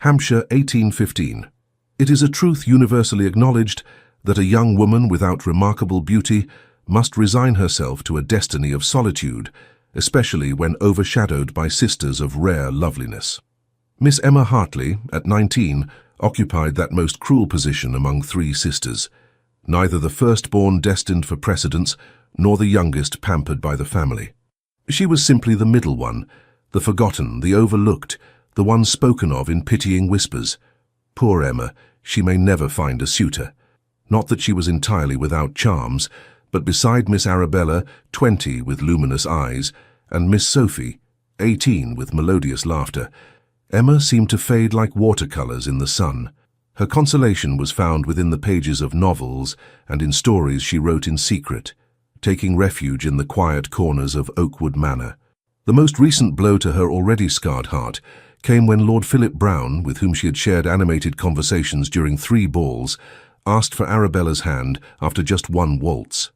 Hampshire, 1815. It is a truth universally acknowledged that a young woman without remarkable beauty must resign herself to a destiny of solitude, especially when overshadowed by sisters of rare loveliness. Miss Emma Hartley, at 19, occupied that most cruel position among three sisters, neither the firstborn destined for precedence nor the youngest pampered by the family. She was simply the middle one, the forgotten, the overlooked, the one spoken of in pitying whispers. Poor Emma, she may never find a suitor. Not that she was entirely without charms, but beside Miss Arabella, 20, with luminous eyes, and Miss Sophie, 18, with melodious laughter, Emma seemed to fade like watercolors in the sun. Her consolation was found within the pages of novels and in stories she wrote in secret, taking refuge in the quiet corners of Oakwood Manor. The most recent blow to her already scarred heart came when Lord Philip Brown, with whom she had shared animated conversations during 3 balls, asked for Arabella's hand after just 1 waltz.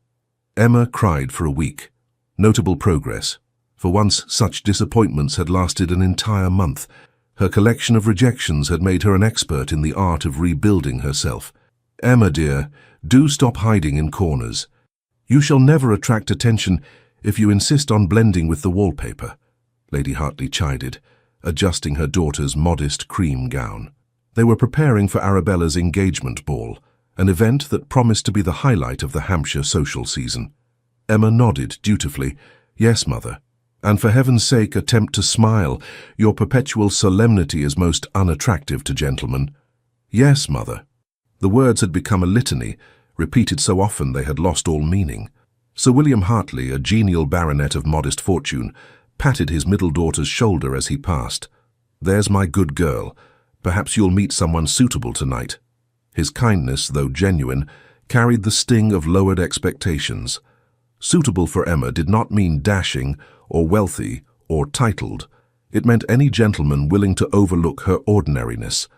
Emma cried for a week. Notable progress. For once, such disappointments had lasted an entire month. Her collection of rejections had made her an expert in the art of rebuilding herself. Emma, dear, do stop hiding in corners. You shall never attract attention if you insist on blending with the wallpaper, Lady Hartley chided, adjusting her daughter's modest cream gown. They were preparing for Arabella's engagement ball, an event that promised to be the highlight of the Hampshire social season. Emma nodded dutifully. Yes, mother. And for heaven's sake, attempt to smile. Your perpetual solemnity is most unattractive to gentlemen. Yes, mother. The words had become a litany, repeated so often they had lost all meaning. Sir William Hartley, a genial baronet of modest fortune, patted his middle daughter's shoulder as he passed. There's my good girl. Perhaps you'll meet someone suitable tonight. His kindness, though genuine, carried the sting of lowered expectations. Suitable for Emma did not mean dashing, or wealthy, or titled. It meant any gentleman willing to overlook her ordinariness.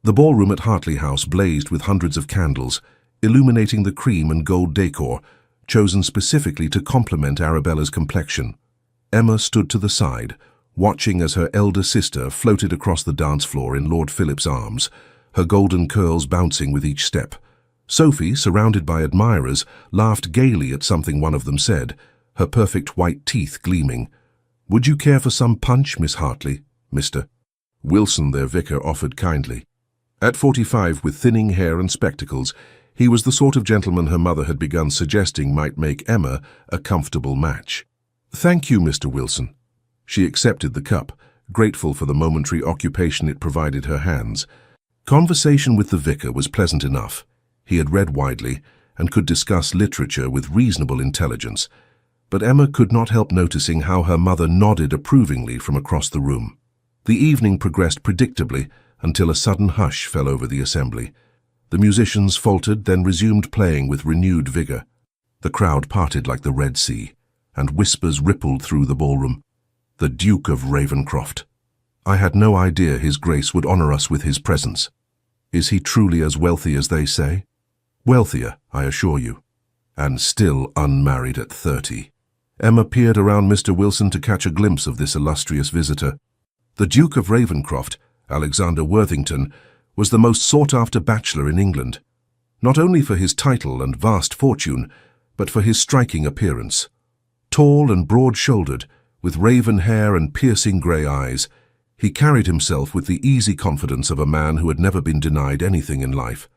The ballroom at Hartley House blazed with hundreds of candles, illuminating the cream and gold decor, chosen specifically to complement Arabella's complexion. Emma stood to the side, watching as her elder sister floated across the dance floor in Lord Philip's arms, her golden curls bouncing with each step. Sophie, surrounded by admirers, laughed gaily at something one of them said, her perfect white teeth gleaming. Would you care for some punch, Miss Hartley, Mr. Wilson, their vicar, offered kindly. At 45, with thinning hair and spectacles, he was the sort of gentleman her mother had begun suggesting might make Emma a comfortable match. Thank you, Mr. Wilson. She accepted the cup, grateful for the momentary occupation it provided her hands. Conversation with the vicar was pleasant enough. He had read widely and could discuss literature with reasonable intelligence, but Emma could not help noticing how her mother nodded approvingly from across the room. The evening progressed predictably until a sudden hush fell over the assembly. The musicians faltered, then resumed playing with renewed vigor. The crowd parted like the Red Sea, and whispers rippled through the ballroom. The Duke of Ravenscroft. I had no idea His Grace would honor us with his presence. Is he truly as wealthy as they say? Wealthier, I assure you. And still unmarried at 30. Emma peered around Mr. Wilson to catch a glimpse of this illustrious visitor. The Duke of Ravenscroft, Alexander Worthington, was the most sought-after bachelor in England, not only for his title and vast fortune, but for his striking appearance. Tall and broad-shouldered, with raven hair and piercing grey eyes, he carried himself with the easy confidence of a man who had never been denied anything in life.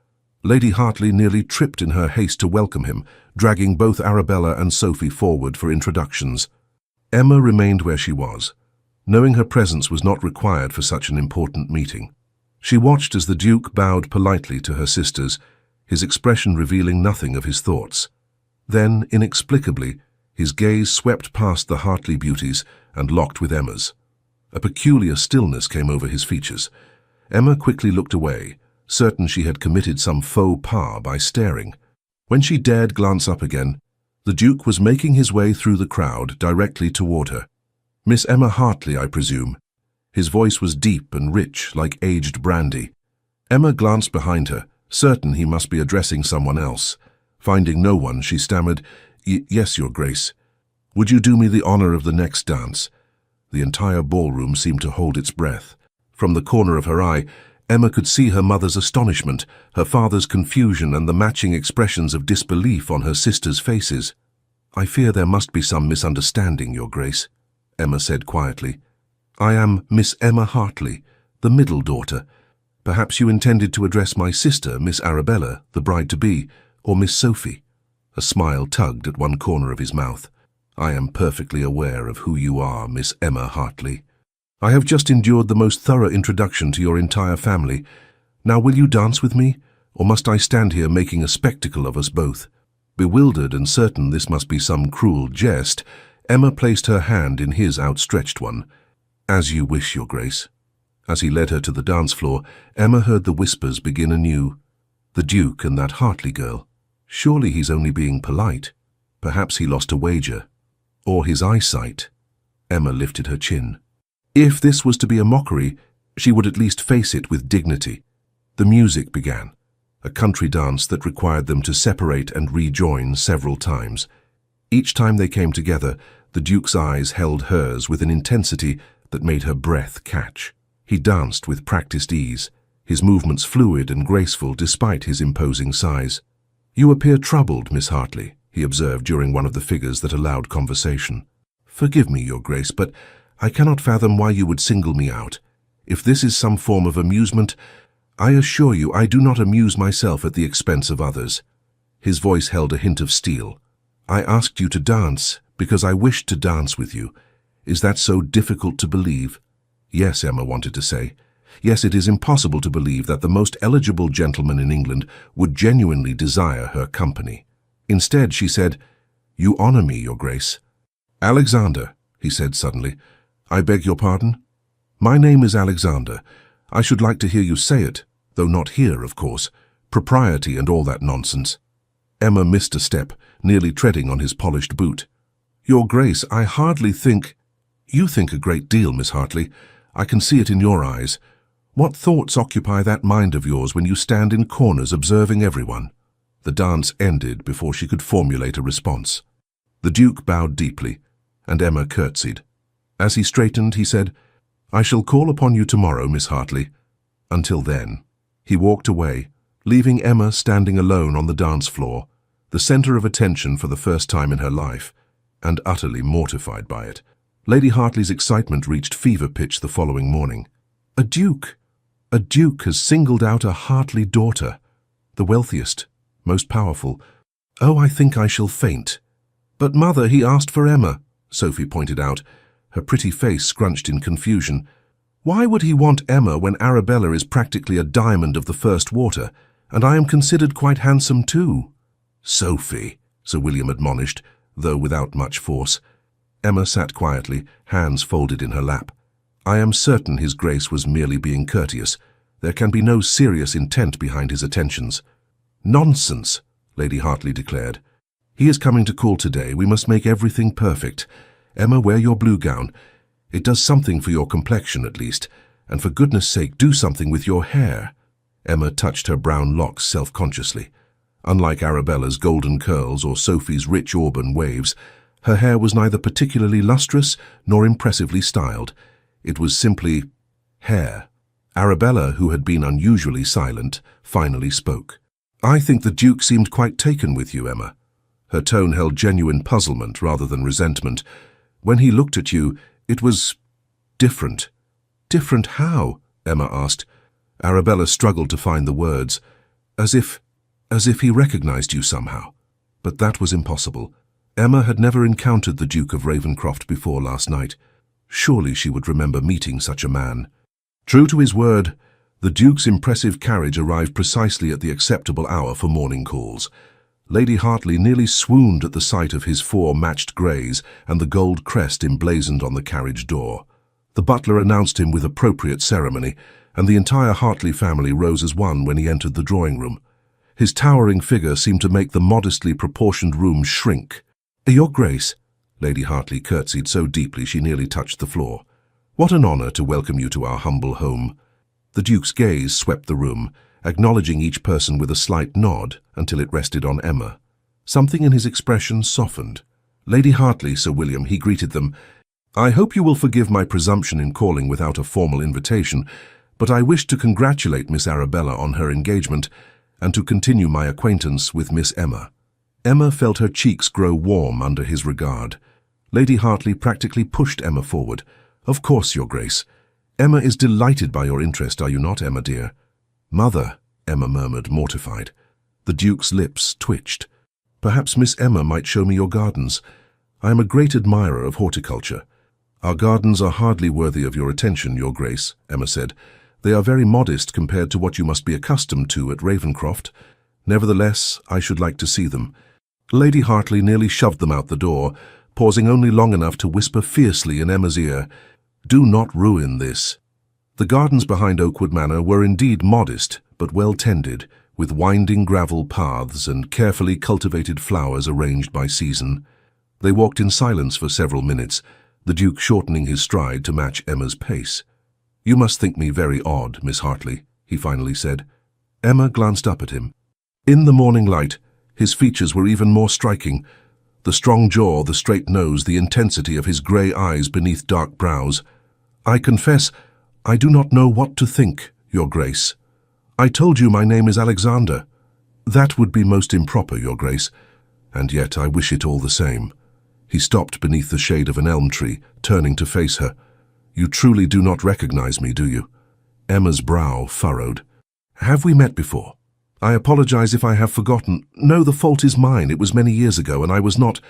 Lady Hartley nearly tripped in her haste to welcome him, dragging both Arabella and Sophie forward for introductions. Emma remained where she was, knowing her presence was not required for such an important meeting. She watched as the Duke bowed politely to her sisters, his expression revealing nothing of his thoughts. Then, inexplicably, his gaze swept past the Hartley beauties and locked with Emma's. A peculiar stillness came over his features. Emma quickly looked away, certain she had committed some faux pas by staring. When she dared glance up again, the Duke was making his way through the crowd directly toward her. Miss Emma Hartley, I presume. His voice was deep and rich, like aged brandy. Emma glanced behind her, certain he must be addressing someone else. Finding no one, she stammered, Yes, Your Grace. Would you do me the honor of the next dance? The entire ballroom seemed to hold its breath. From the corner of her eye, Emma could see her mother's astonishment, her father's confusion, and the matching expressions of disbelief on her sisters' faces. "I fear there must be some misunderstanding, Your Grace," Emma said quietly. "I am Miss Emma Hartley, the middle daughter. Perhaps you intended to address my sister, Miss Arabella, the bride-to-be, or Miss Sophie." A smile tugged at one corner of his mouth. "I am perfectly aware of who you are, Miss Emma Hartley. I have just endured the most thorough introduction to your entire family. Now will you dance with me, or must I stand here making a spectacle of us both?" Bewildered and certain this must be some cruel jest, Emma placed her hand in his outstretched one. "As you wish, Your Grace." As he led her to the dance floor, Emma heard the whispers begin anew. The Duke and that Hartley girl. Surely he's only being polite. Perhaps he lost a wager. Or his eyesight. Emma lifted her chin. If this was to be a mockery, she would at least face it with dignity. The music began, a country dance that required them to separate and rejoin several times. Each time they came together, the Duke's eyes held hers with an intensity that made her breath catch. He danced with practiced ease, his movements fluid and graceful despite his imposing size. "You appear troubled, Miss Hartley," he observed during one of the figures that allowed conversation. "Forgive me, Your Grace, but I cannot fathom why you would single me out. If this is some form of amusement, I assure you I do not amuse myself at the expense of others." His voice held a hint of steel. "I asked you to dance because I wished to dance with you. Is that so difficult to believe?" "Yes," Emma wanted to say. "Yes, it is impossible to believe that the most eligible gentleman in England would genuinely desire her company." Instead, she said, "You honor me, Your Grace." "Alexander," he said suddenly. "I beg your pardon?" "My name is Alexander. I should like to hear you say it, though not here, of course. Propriety and all that nonsense." Emma missed a step, nearly treading on his polished boot. "Your Grace, I hardly think—" "You think a great deal, Miss Hartley. I can see it in your eyes. What thoughts occupy that mind of yours when you stand in corners observing everyone?" The dance ended before she could formulate a response. The Duke bowed deeply, and Emma curtsied. As he straightened, he said, "I shall call upon you tomorrow, Miss Hartley. Until then." He walked away, leaving Emma standing alone on the dance floor, the center of attention for the first time in her life, and utterly mortified by it. Lady Hartley's excitement reached fever pitch the following morning. A Duke! A Duke has singled out a Hartley daughter, the wealthiest, most powerful. "Oh, I think I shall faint." "But, Mother, he asked for Emma," Sophie pointed out, her pretty face scrunched in confusion. "Why would he want Emma when Arabella is practically a diamond of the first water, and I am considered quite handsome too?" "Sophie," Sir William admonished, though without much force. Emma sat quietly, hands folded in her lap. "I am certain His Grace was merely being courteous. There can be no serious intent behind his attentions." "Nonsense," Lady Hartley declared. "He is coming to call today. We must make everything perfect. Emma, wear your blue gown. It does something for your complexion, at least, and for goodness sake, do something with your hair." Emma touched her brown locks self-consciously. Unlike Arabella's golden curls or Sophie's rich auburn waves, her hair was neither particularly lustrous nor impressively styled. It was simply hair. Arabella, who had been unusually silent, finally spoke. "I think the Duke seemed quite taken with you, Emma." Her tone held genuine puzzlement rather than resentment. "When he looked at you, it was different." "Different how?" Emma asked. Arabella struggled to find the words. As if he recognized you somehow. But that was impossible. Emma had never encountered the Duke of Ravenscroft before last night. Surely she would remember meeting such a man. True to his word, the Duke's impressive carriage arrived precisely at the acceptable hour for morning calls. Lady Hartley nearly swooned at the sight of his 4 matched greys and the gold crest emblazoned on the carriage door. The butler announced him with appropriate ceremony, and the entire Hartley family rose as one when he entered the drawing-room. His towering figure seemed to make the modestly proportioned room shrink. "Your Grace," Lady Hartley curtsied so deeply she nearly touched the floor. "What an honor to welcome you to our humble home." The Duke's gaze swept the room, acknowledging each person with a slight nod until it rested on Emma. Something in his expression softened. "Lady Hartley, Sir William," he greeted them. "I hope you will forgive my presumption in calling without a formal invitation, but I wish to congratulate Miss Arabella on her engagement and to continue my acquaintance with Miss Emma." Emma felt her cheeks grow warm under his regard. Lady Hartley practically pushed Emma forward. "Of course, Your Grace. Emma is delighted by your interest, are you not, Emma dear?" "Mother," Emma murmured, mortified. The Duke's lips twitched. "Perhaps Miss Emma might show me your gardens. I am a great admirer of horticulture." "Our gardens are hardly worthy of your attention, Your Grace," Emma said. "They are very modest compared to what you must be accustomed to at Ravenscroft. Nevertheless, I should like to see them." Lady Hartley nearly shoved them out the door, pausing only long enough to whisper fiercely in Emma's ear, "Do not ruin this." The gardens behind Oakwood Manor were indeed modest, but well tended, with winding gravel paths and carefully cultivated flowers arranged by season. They walked in silence for several minutes, the Duke shortening his stride to match Emma's pace. "You must think me very odd, Miss Hartley," he finally said. Emma glanced up at him. In the morning light, his features were even more striking. The strong jaw, the straight nose, the intensity of his grey eyes beneath dark brows. "I confess, I do not know what to think, Your Grace. I told you my name is Alexander. That would be most improper, Your Grace, and yet I wish it all the same." He stopped beneath the shade of an elm tree, turning to face her. "You truly do not recognize me, do you?" Emma's brow furrowed. "Have we met before? I apologize if I have forgotten. No, the fault is mine. It was many years ago, and I was not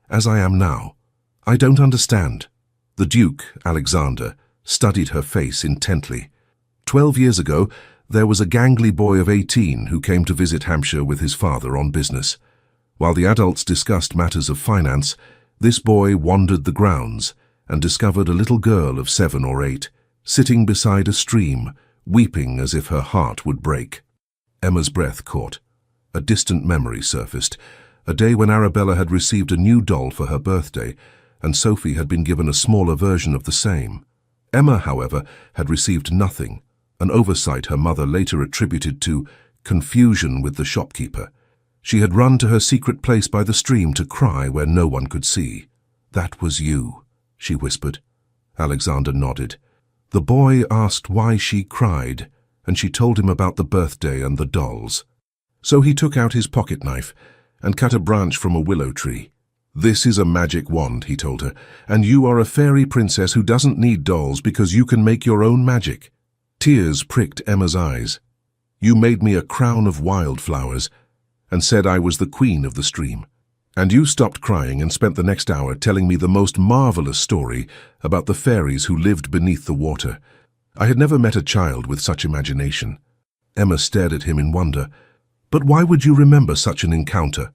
as I am now. I don't understand." The Duke, Alexander, studied her face intently. 12 years ago, there was a gangly boy of 18 who came to visit Hampshire with his father on business. While the adults discussed matters of finance, this boy wandered the grounds and discovered a little girl of 7 or 8, sitting beside a stream, weeping as if her heart would break. Emma's breath caught. A distant memory surfaced, a day when Arabella had received a new doll for her birthday, and Sophie had been given a smaller version of the same. Emma, however, had received nothing, an oversight her mother later attributed to confusion with the shopkeeper. She had run to her secret place by the stream to cry where no one could see. "That was you," she whispered. Alexander nodded. The boy asked why she cried, and she told him about the birthday and the dolls. So he took out his pocket knife and cut a branch from a willow tree. "This is a magic wand," he told her, "and you are a fairy princess who doesn't need dolls because you can make your own magic." Tears pricked Emma's eyes. "You made me a crown of wildflowers and said I was the queen of the stream. And you stopped crying and spent the next hour telling me the most marvelous story about the fairies who lived beneath the water. I had never met a child with such imagination." Emma stared at him in wonder. "But why would you remember such an encounter?"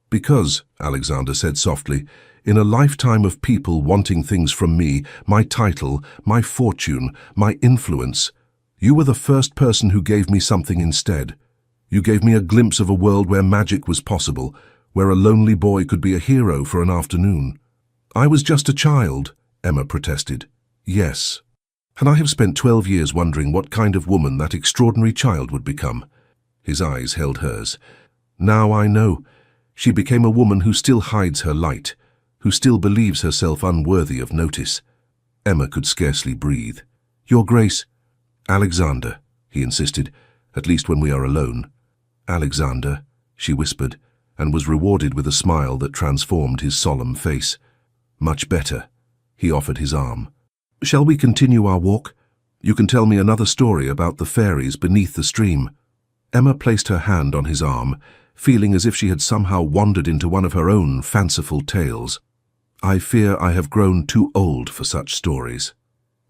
"Because," Alexander said softly, "in a lifetime of people wanting things from me, my title, my fortune, my influence, you were the first person who gave me something instead. You gave me a glimpse of a world where magic was possible, where a lonely boy could be a hero for an afternoon." "I was just a child," Emma protested. "Yes. And I have spent 12 years wondering what kind of woman that extraordinary child would become." His eyes held hers. "Now I know. She became a woman who still hides her light, who still believes herself unworthy of notice." Emma could scarcely breathe. "Your Grace." "Alexander," he insisted, "at least when we are alone." "Alexander," she whispered, and was rewarded with a smile that transformed his solemn face. "Much better." He offered his arm. "Shall we continue our walk? You can tell me another story about the fairies beneath the stream." Emma placed her hand on his arm, feeling as if she had somehow wandered into one of her own fanciful tales. "I fear I have grown too old for such stories."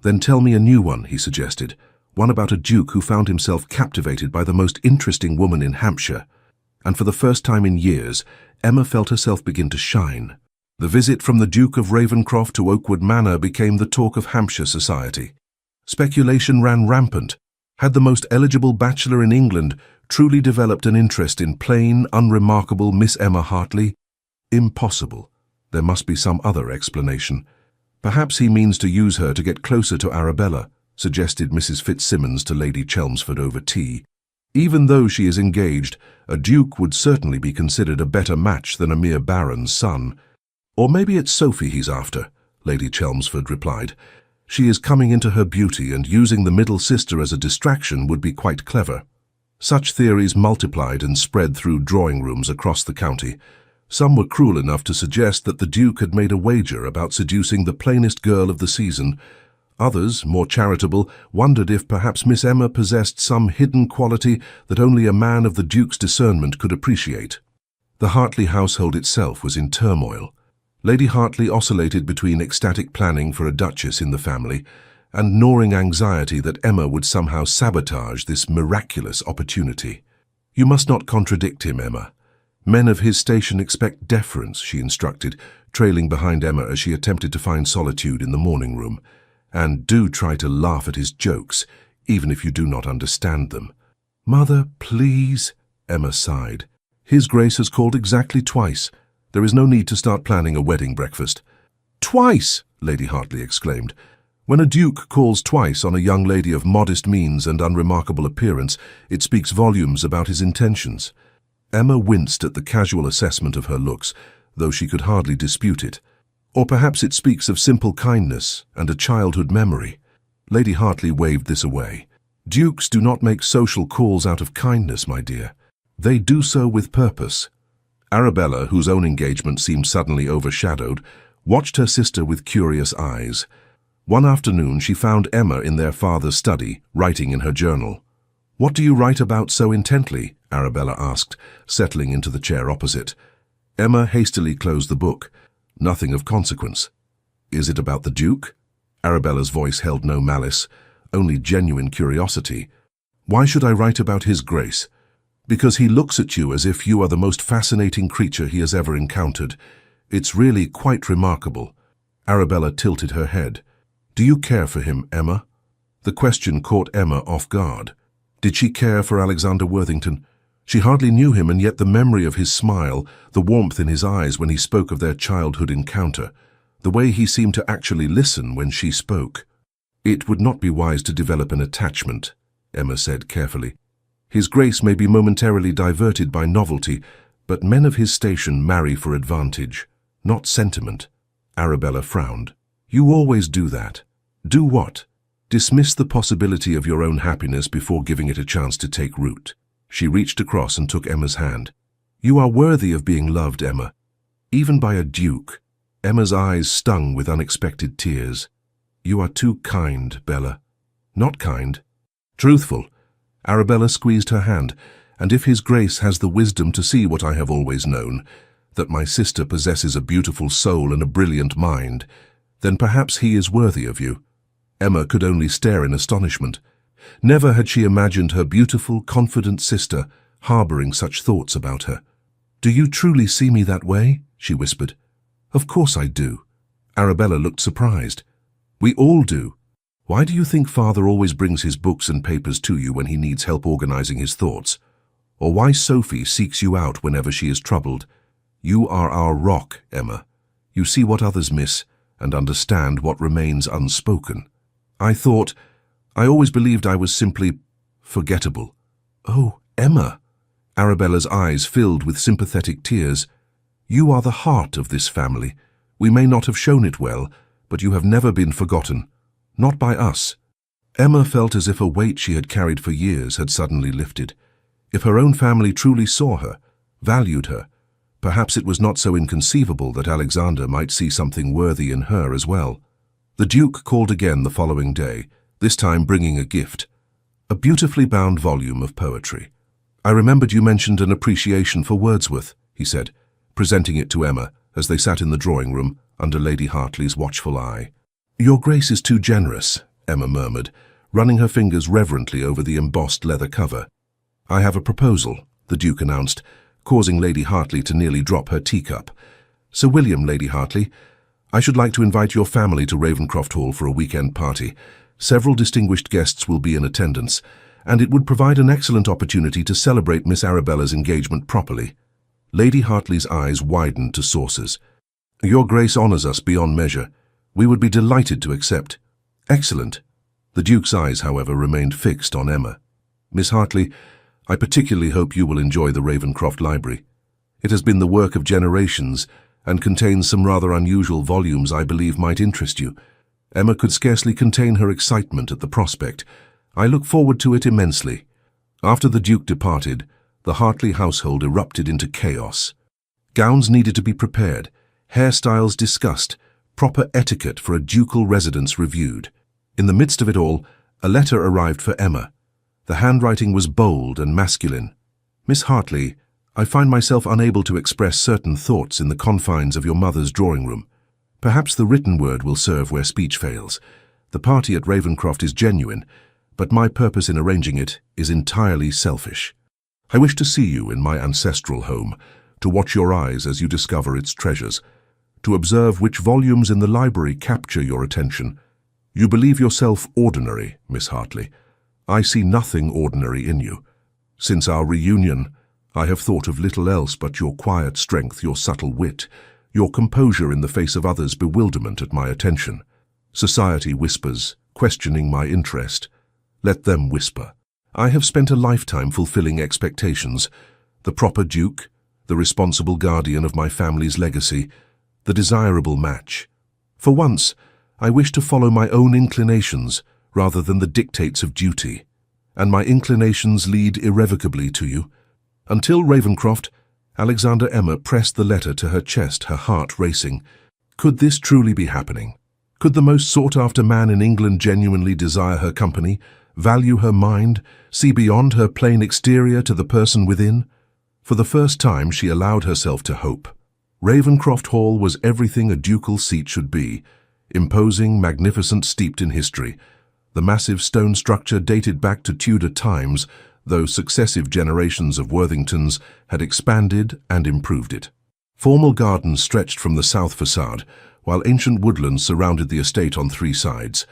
"Then tell me a new one," he suggested, "one about a duke who found himself captivated by the most interesting woman in Hampshire." And for the first time in years, Emma felt herself begin to shine. The visit from the Duke of Ravenscroft to Oakwood Manor became the talk of Hampshire society. Speculation ran rampant. Had the most eligible bachelor in England truly developed an interest in plain, unremarkable Miss Emma Hartley? Impossible. There must be some other explanation. "Perhaps he means to use her to get closer to Arabella," suggested Mrs. Fitzsimmons to Lady Chelmsford over tea. "Even though she is engaged, a duke would certainly be considered a better match than a mere baron's son." "Or maybe it's Sophie he's after," Lady Chelmsford replied. She is coming into her beauty, and using the middle sister as a distraction would be quite clever. Such theories multiplied and spread through drawing rooms across the county. Some were cruel enough to suggest that the Duke had made a wager about seducing the plainest girl of the season. Others, more charitable, wondered if perhaps Miss Emma possessed some hidden quality that only a man of the Duke's discernment could appreciate. The Hartley household itself was in turmoil. Lady Hartley oscillated between ecstatic planning for a duchess in the family and gnawing anxiety that Emma would somehow sabotage this miraculous opportunity. "You must not contradict him, Emma. Men of his station expect deference," she instructed, trailing behind Emma as she attempted to find solitude in the morning room. "And do try to laugh at his jokes, even if you do not understand them." "Mother, please," Emma sighed. "His Grace has called exactly twice. There is no need to start planning a wedding breakfast." "Twice!" Lady Hartley exclaimed. "When a duke calls twice on a young lady of modest means and unremarkable appearance, it speaks volumes about his intentions." Emma winced at the casual assessment of her looks, though she could hardly dispute it. Or perhaps it speaks of simple kindness and a childhood memory. Lady Hartley waved this away. "Dukes do not make social calls out of kindness, my dear. They do so with purpose." Arabella, whose own engagement seemed suddenly overshadowed, watched her sister with curious eyes. One afternoon she found Emma in their father's study, writing in her journal. "What do you write about so intently?" Arabella asked, settling into the chair opposite. Emma hastily closed the book. "Nothing of consequence." "Is it about the Duke?" Arabella's voice held no malice, only genuine curiosity. "Why should I write about his Grace?" "Because he looks at you as if you are the most fascinating creature he has ever encountered. It's really quite remarkable." Arabella tilted her head. "Do you care for him, Emma?" The question caught Emma off guard. Did she care for Alexander Worthington? She hardly knew him, and yet the memory of his smile, the warmth in his eyes when he spoke of their childhood encounter, the way he seemed to actually listen when she spoke. "It would not be wise to develop an attachment," Emma said carefully. "His Grace may be momentarily diverted by novelty, but men of his station marry for advantage, not sentiment." Arabella frowned. "You always do that." "Do what?" "Dismiss the possibility of your own happiness before giving it a chance to take root." She reached across and took Emma's hand. "You are worthy of being loved, Emma, even by a duke." Emma's eyes stung with unexpected tears. "You are too kind, Bella." "Not kind. Truthful." Arabella squeezed her hand. "And if his Grace has the wisdom to see what I have always known, that my sister possesses a beautiful soul and a brilliant mind, then perhaps he is worthy of you." Emma could only stare in astonishment. Never had she imagined her beautiful, confident sister harboring such thoughts about her. "Do you truly see me that way?" she whispered. "Of course I do." Arabella looked surprised. "We all do. Why do you think Father always brings his books and papers to you when he needs help organizing his thoughts? Or why Sophie seeks you out whenever she is troubled? You are our rock, Emma. You see what others miss and understand what remains unspoken. I always believed I was simply forgettable." "Oh, Emma." Arabella's eyes filled with sympathetic tears. "You are the heart of this family. We may not have shown it well, but you have never been forgotten. Not by us." Emma felt as if a weight she had carried for years had suddenly lifted. If her own family truly saw her, valued her, perhaps it was not so inconceivable that Alexander might see something worthy in her as well. The Duke called again the following day, this time bringing a gift. A beautifully bound volume of poetry. "I remembered you mentioned an appreciation for Wordsworth," he said, presenting it to Emma as they sat in the drawing room under Lady Hartley's watchful eye. "Your Grace is too generous," Emma murmured, running her fingers reverently over the embossed leather cover. "I have a proposal," the Duke announced, causing Lady Hartley to nearly drop her teacup. "Sir William, Lady Hartley, I should like to invite your family to Ravenscroft Hall for a weekend party. Several distinguished guests will be in attendance, and it would provide an excellent opportunity to celebrate Miss Arabella's engagement properly." Lady Hartley's eyes widened to saucers. "Your Grace honors us beyond measure. We would be delighted to accept." "Excellent." The Duke's eyes, however, remained fixed on Emma. "Miss Hartley, I particularly hope you will enjoy the Ravenscroft Library. It has been the work of generations and contains some rather unusual volumes I believe might interest you. Emma could scarcely contain her excitement at the prospect. I look forward to it immensely. After the Duke departed, the Hartley household erupted into chaos. Gowns needed to be prepared, hairstyles discussed, proper etiquette for a ducal residence reviewed. In the midst of it all, a letter arrived for Emma. The handwriting was bold and masculine. "Miss Hartley, I find myself unable to express certain thoughts in the confines of your mother's drawing room. Perhaps the written word will serve where speech fails. The party at Ravenscroft is genuine, but my purpose in arranging it is entirely selfish. I wish to see you in my ancestral home, to watch your eyes as you discover its treasures, to observe which volumes in the library capture your attention. You believe yourself ordinary, Miss Hartley. I see nothing ordinary in you. Since our reunion, I have thought of little else but your quiet strength, your subtle wit, your composure in the face of others' bewilderment at my attention. Society whispers, questioning my interest. Let them whisper. I have spent a lifetime fulfilling expectations. The proper duke, the responsible guardian of my family's legacy, the desirable match. For once, I wish to follow my own inclinations rather than the dictates of duty, and my inclinations lead irrevocably to you. Until Ravenscroft, Alexander Emma pressed the letter to her chest, her heart racing. Could this truly be happening? Could the most sought-after man in England genuinely desire her company, value her mind, see beyond her plain exterior to the person within? For the first time she allowed herself to hope. Ravenscroft Hall was everything a ducal seat should be, imposing, magnificent, steeped in history. The massive stone structure dated back to Tudor times, though successive generations of Worthingtons had expanded and improved it. Formal gardens stretched from the south facade, while ancient woodlands surrounded the estate on three sides.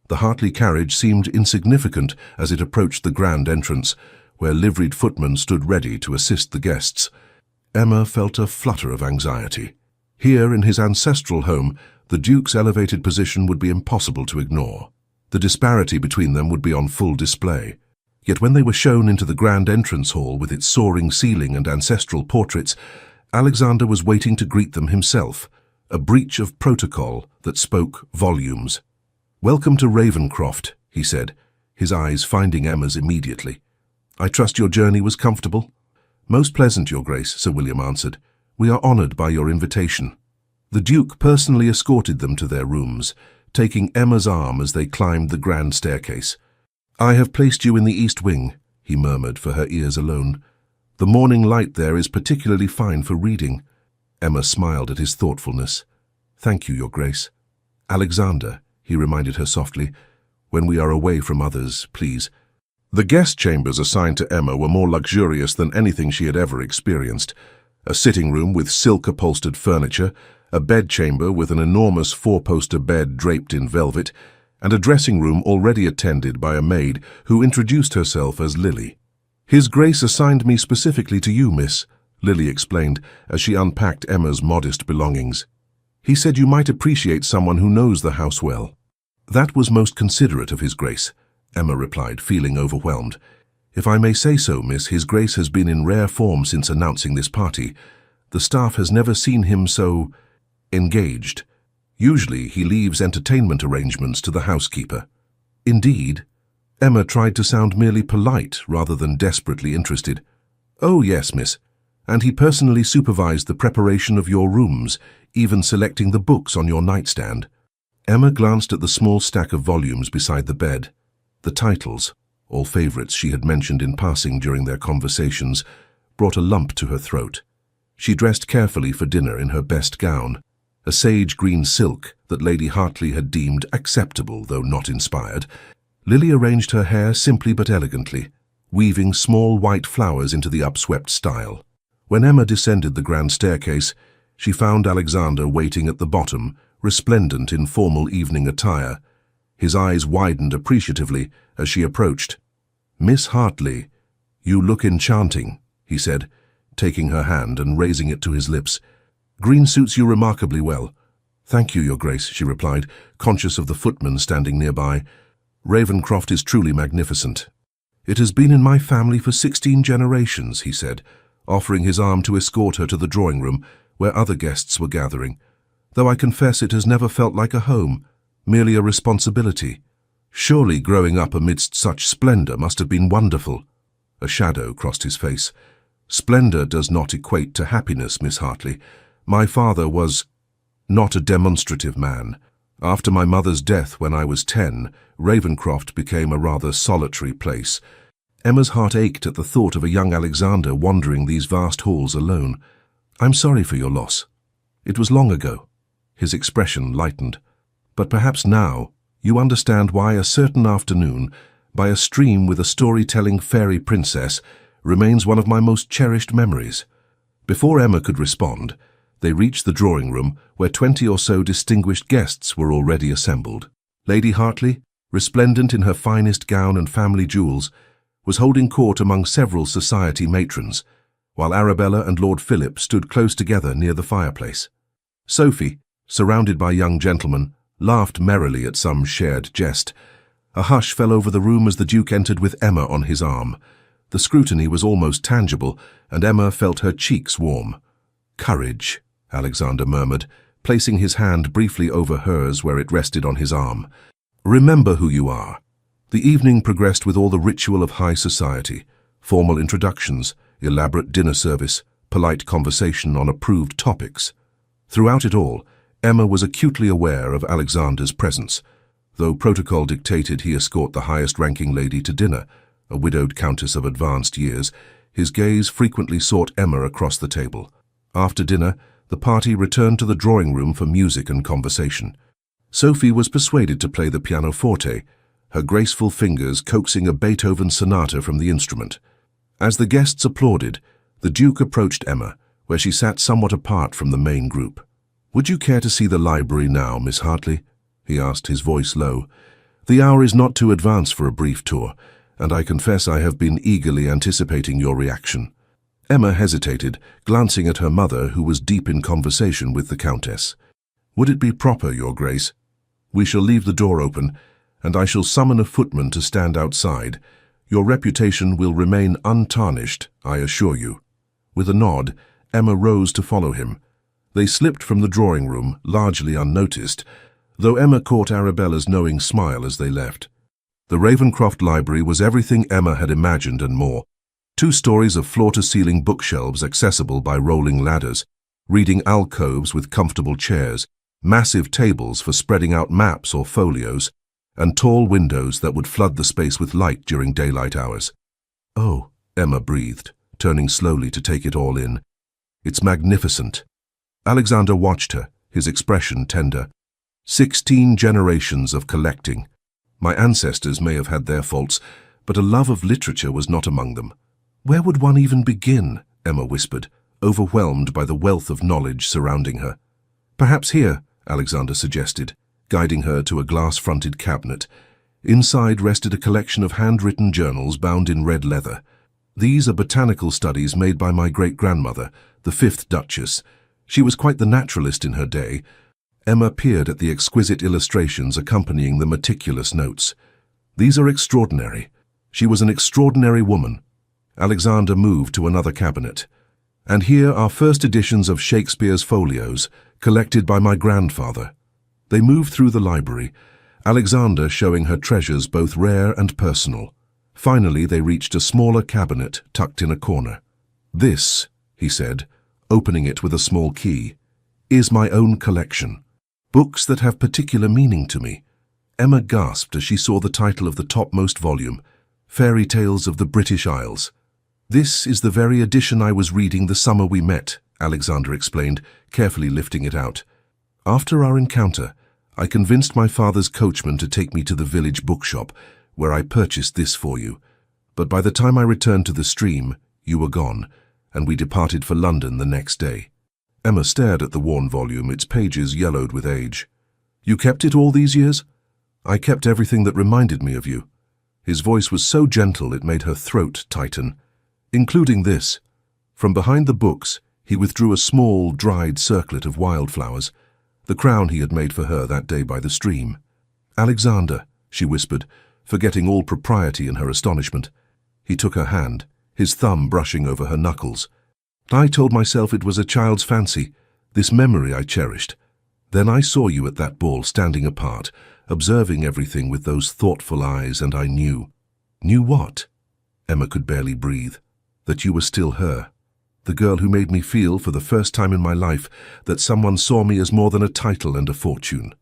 The Hartley carriage seemed insignificant as it approached the grand entrance, where liveried footmen stood ready to assist the guests. Emma felt a flutter of anxiety. Here, in his ancestral home, the Duke's elevated position would be impossible to ignore. The disparity between them would be on full display. Yet when they were shown into the grand entrance hall with its soaring ceiling and ancestral portraits, Alexander was waiting to greet them himself, a breach of protocol that spoke volumes. "Welcome to Ravenscroft," he said, his eyes finding Emma's immediately. "I trust your journey was comfortable?" "Most pleasant, Your Grace," Sir William answered. "We are honoured by your invitation." The Duke personally escorted them to their rooms, taking Emma's arm as they climbed the grand staircase. "I have placed you in the east wing," he murmured for her ears alone. "The morning light there is particularly fine for reading." Emma smiled at his thoughtfulness. "Thank you, Your Grace." "Alexander," he reminded her softly, "when we are away from others, please." The guest chambers assigned to Emma were more luxurious than anything she had ever experienced. A sitting room with silk-upholstered furniture, a bedchamber with an enormous four-poster bed draped in velvet, and a dressing room already attended by a maid who introduced herself as Lily. "His Grace assigned me specifically to you, miss," Lily explained as she unpacked Emma's modest belongings. "He said you might appreciate someone who knows the house well." "That was most considerate of His Grace," Emma replied, feeling overwhelmed. "If I may say so, miss, His Grace has been in rare form since announcing this party. The staff has never seen him so engaged. Usually he leaves entertainment arrangements to the housekeeper." "Indeed?" Emma tried to sound merely polite rather than desperately interested. "Oh, yes, miss. And he personally supervised the preparation of your rooms, even selecting the books on your nightstand." Emma glanced at the small stack of volumes beside the bed. The titles, all favourites she had mentioned in passing during their conversations, brought a lump to her throat. She dressed carefully for dinner in her best gown, a sage green silk that Lady Hartley had deemed acceptable though not inspired. Lily arranged her hair simply but elegantly, weaving small white flowers into the upswept style. When Emma descended the grand staircase, she found Alexander waiting at the bottom, resplendent in formal evening attire. His eyes widened appreciatively as she approached. "Miss Hartley, you look enchanting," he said, taking her hand and raising it to his lips. "Green suits you remarkably well." "Thank you, Your Grace," she replied, conscious of the footman standing nearby. "Ravenscroft is truly magnificent." "It has been in my family for 16 generations," he said, offering his arm to escort her to the drawing room, where other guests were gathering. "Though I confess it has never felt like a home. merely a responsibility. Surely growing up amidst such splendor must have been wonderful. A shadow crossed his face. Splendor does not equate to happiness, Miss Hartley. My father was not a demonstrative man. After my mother's death when I was 10, Ravenscroft became a rather solitary place. Emma's heart ached at the thought of a young Alexander wandering these vast halls alone. I'm sorry for your loss. It was long ago. His expression lightened. But perhaps now you understand why a certain afternoon, by a stream with a storytelling fairy princess, remains one of my most cherished memories. Before Emma could respond, they reached the drawing room where 20 or so distinguished guests were already assembled. Lady Hartley, resplendent in her finest gown and family jewels, was holding court among several society matrons, while Arabella and Lord Philip stood close together near the fireplace. Sophie, surrounded by young gentlemen, laughed merrily at some shared jest. A hush fell over the room as the Duke entered with Emma on his arm. The scrutiny was almost tangible, and Emma felt her cheeks warm. "Courage," Alexander murmured, placing his hand briefly over hers where it rested on his arm. "Remember who you are." The evening progressed with all the ritual of high society: formal introductions, elaborate dinner service, polite conversation on approved topics. Throughout it all, Emma was acutely aware of Alexander's presence. Though protocol dictated he escort the highest-ranking lady to dinner, a widowed countess of advanced years, his gaze frequently sought Emma across the table. After dinner, the party returned to the drawing room for music and conversation. Sophie was persuaded to play the pianoforte, her graceful fingers coaxing a Beethoven sonata from the instrument. As the guests applauded, the Duke approached Emma, where she sat somewhat apart from the main group. "Would you care to see the library now, Miss Hartley?" he asked, his voice low. "The hour is not too advanced for a brief tour, and I confess I have been eagerly anticipating your reaction." Emma hesitated, glancing at her mother, who was deep in conversation with the Countess. "Would it be proper, Your Grace? We shall leave the door open, and I shall summon a footman to stand outside. Your reputation will remain untarnished, I assure you." With a nod, Emma rose to follow him. They slipped from the drawing room, largely unnoticed, though Emma caught Arabella's knowing smile as they left. The Ravenscroft Library was everything Emma had imagined and more. 2 stories of floor-to-ceiling bookshelves accessible by rolling ladders, reading alcoves with comfortable chairs, massive tables for spreading out maps or folios, and tall windows that would flood the space with light during daylight hours. "Oh," Emma breathed, turning slowly to take it all in. "It's magnificent." Alexander watched her, his expression tender. 16 generations of collecting. My ancestors may have had their faults, but a love of literature was not among them. "Where would one even begin?" Emma whispered, overwhelmed by the wealth of knowledge surrounding her. "Perhaps here," Alexander suggested, guiding her to a glass-fronted cabinet. Inside rested a collection of handwritten journals bound in red leather. "These are botanical studies made by my great-grandmother, the 5th Duchess. She was quite the naturalist in her day." Emma peered at the exquisite illustrations accompanying the meticulous notes. "These are extraordinary. She was an extraordinary woman." Alexander moved to another cabinet. "And here are first editions of Shakespeare's folios, collected by my grandfather." They moved through the library, Alexander showing her treasures both rare and personal. Finally, they reached a smaller cabinet tucked in a corner. "This," he said, opening it with a small key, "is my own collection. Books that have particular meaning to me." Emma gasped as she saw the title of the topmost volume, Fairy Tales of the British Isles. "This is the very edition I was reading the summer we met," Alexander explained, carefully lifting it out. "After our encounter, I convinced my father's coachman to take me to the village bookshop, where I purchased this for you. But by the time I returned to the stream, you were gone, and we departed for London the next day." Emma stared at the worn volume, its pages yellowed with age. "You kept it all these years?" "I kept everything that reminded me of you." His voice was so gentle it made her throat tighten. "Including this." From behind the books, he withdrew a small, dried circlet of wildflowers, the crown he had made for her that day by the stream. "Alexander," she whispered, forgetting all propriety in her astonishment. He took her hand, his thumb brushing over her knuckles. "I told myself it was a child's fancy, this memory I cherished. Then I saw you at that ball standing apart, observing everything with those thoughtful eyes, and I knew. Knew what? Emma could barely breathe. That you were still her. The girl who made me feel, for the first time in my life, that someone saw me as more than a title and a fortune.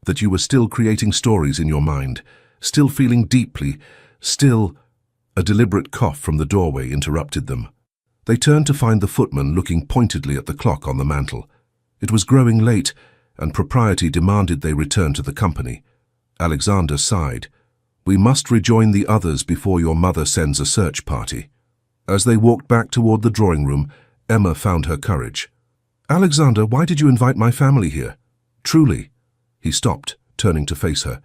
That you were still creating stories in your mind, still feeling deeply, still... A deliberate cough from the doorway interrupted them. They turned to find the footman looking pointedly at the clock on the mantel. It was growing late, and propriety demanded they return to the company. Alexander sighed. "We must rejoin the others before your mother sends a search party." As they walked back toward the drawing room, Emma found her courage. "Alexander, why did you invite my family here?" "Truly." He stopped, turning to face her.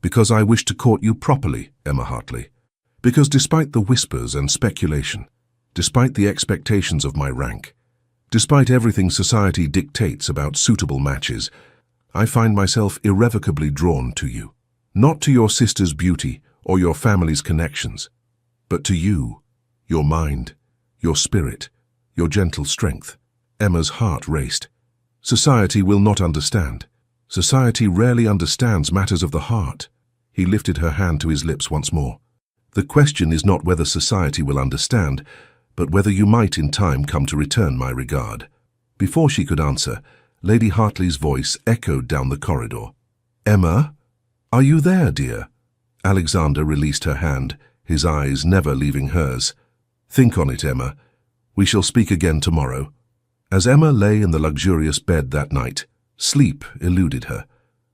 "Because I wish to court you properly, Emma Hartley. Because despite the whispers and speculation, despite the expectations of my rank, despite everything society dictates about suitable matches, I find myself irrevocably drawn to you. Not to your sister's beauty or your family's connections, but to you, your mind, your spirit, your gentle strength." Emma's heart raced. Society will not understand. Society rarely understands matters of the heart. He lifted her hand to his lips once more. "The question is not whether society will understand, but whether you might in time come to return my regard." Before she could answer, Lady Hartley's voice echoed down the corridor. "Emma? Are you there, dear?" Alexander released her hand, his eyes never leaving hers. "Think on it, Emma. We shall speak again tomorrow." As Emma lay in the luxurious bed that night, sleep eluded her.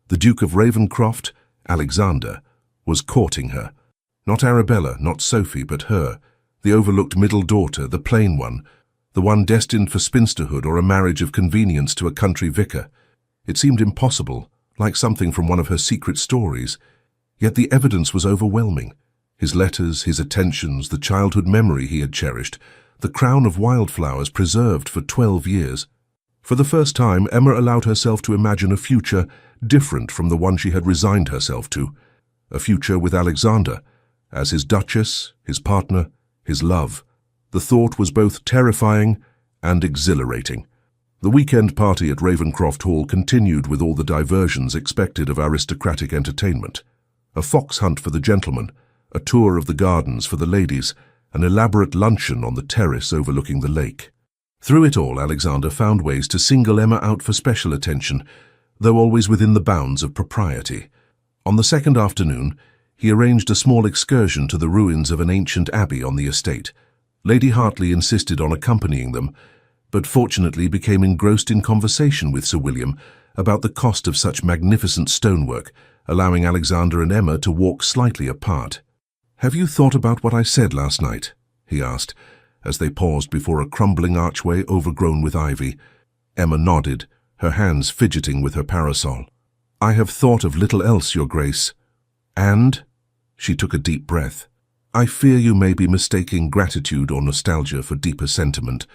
The Duke of Ravenscroft, Alexander, was courting her. Not Arabella, not Sophie, but her, the overlooked middle daughter, the plain one, the one destined for spinsterhood or a marriage of convenience to a country vicar. It seemed impossible, like something from one of her secret stories. Yet the evidence was overwhelming. His letters, his attentions, the childhood memory he had cherished, the crown of wildflowers preserved for 12 years. For the first time, Emma allowed herself to imagine a future different from the one she had resigned herself to. A future with Alexander, as his duchess, his partner, his love. The thought was both terrifying and exhilarating. The weekend party at Ravenscroft Hall continued with all the diversions expected of aristocratic entertainment. A fox hunt for the gentlemen, a tour of the gardens for the ladies, an elaborate luncheon on the terrace overlooking the lake. Through it all, Alexander found ways to single Emma out for special attention, though always within the bounds of propriety. On the second afternoon, he arranged a small excursion to the ruins of an ancient abbey on the estate. Lady Hartley insisted on accompanying them, but fortunately became engrossed in conversation with Sir William about the cost of such magnificent stonework, allowing Alexander and Emma to walk slightly apart. "Have you thought about what I said last night?" he asked, as they paused before a crumbling archway overgrown with ivy. Emma nodded, her hands fidgeting with her parasol. "I have thought of little else, Your Grace. And?" She took a deep breath. "I fear you may be mistaking gratitude or nostalgia for deeper sentiment.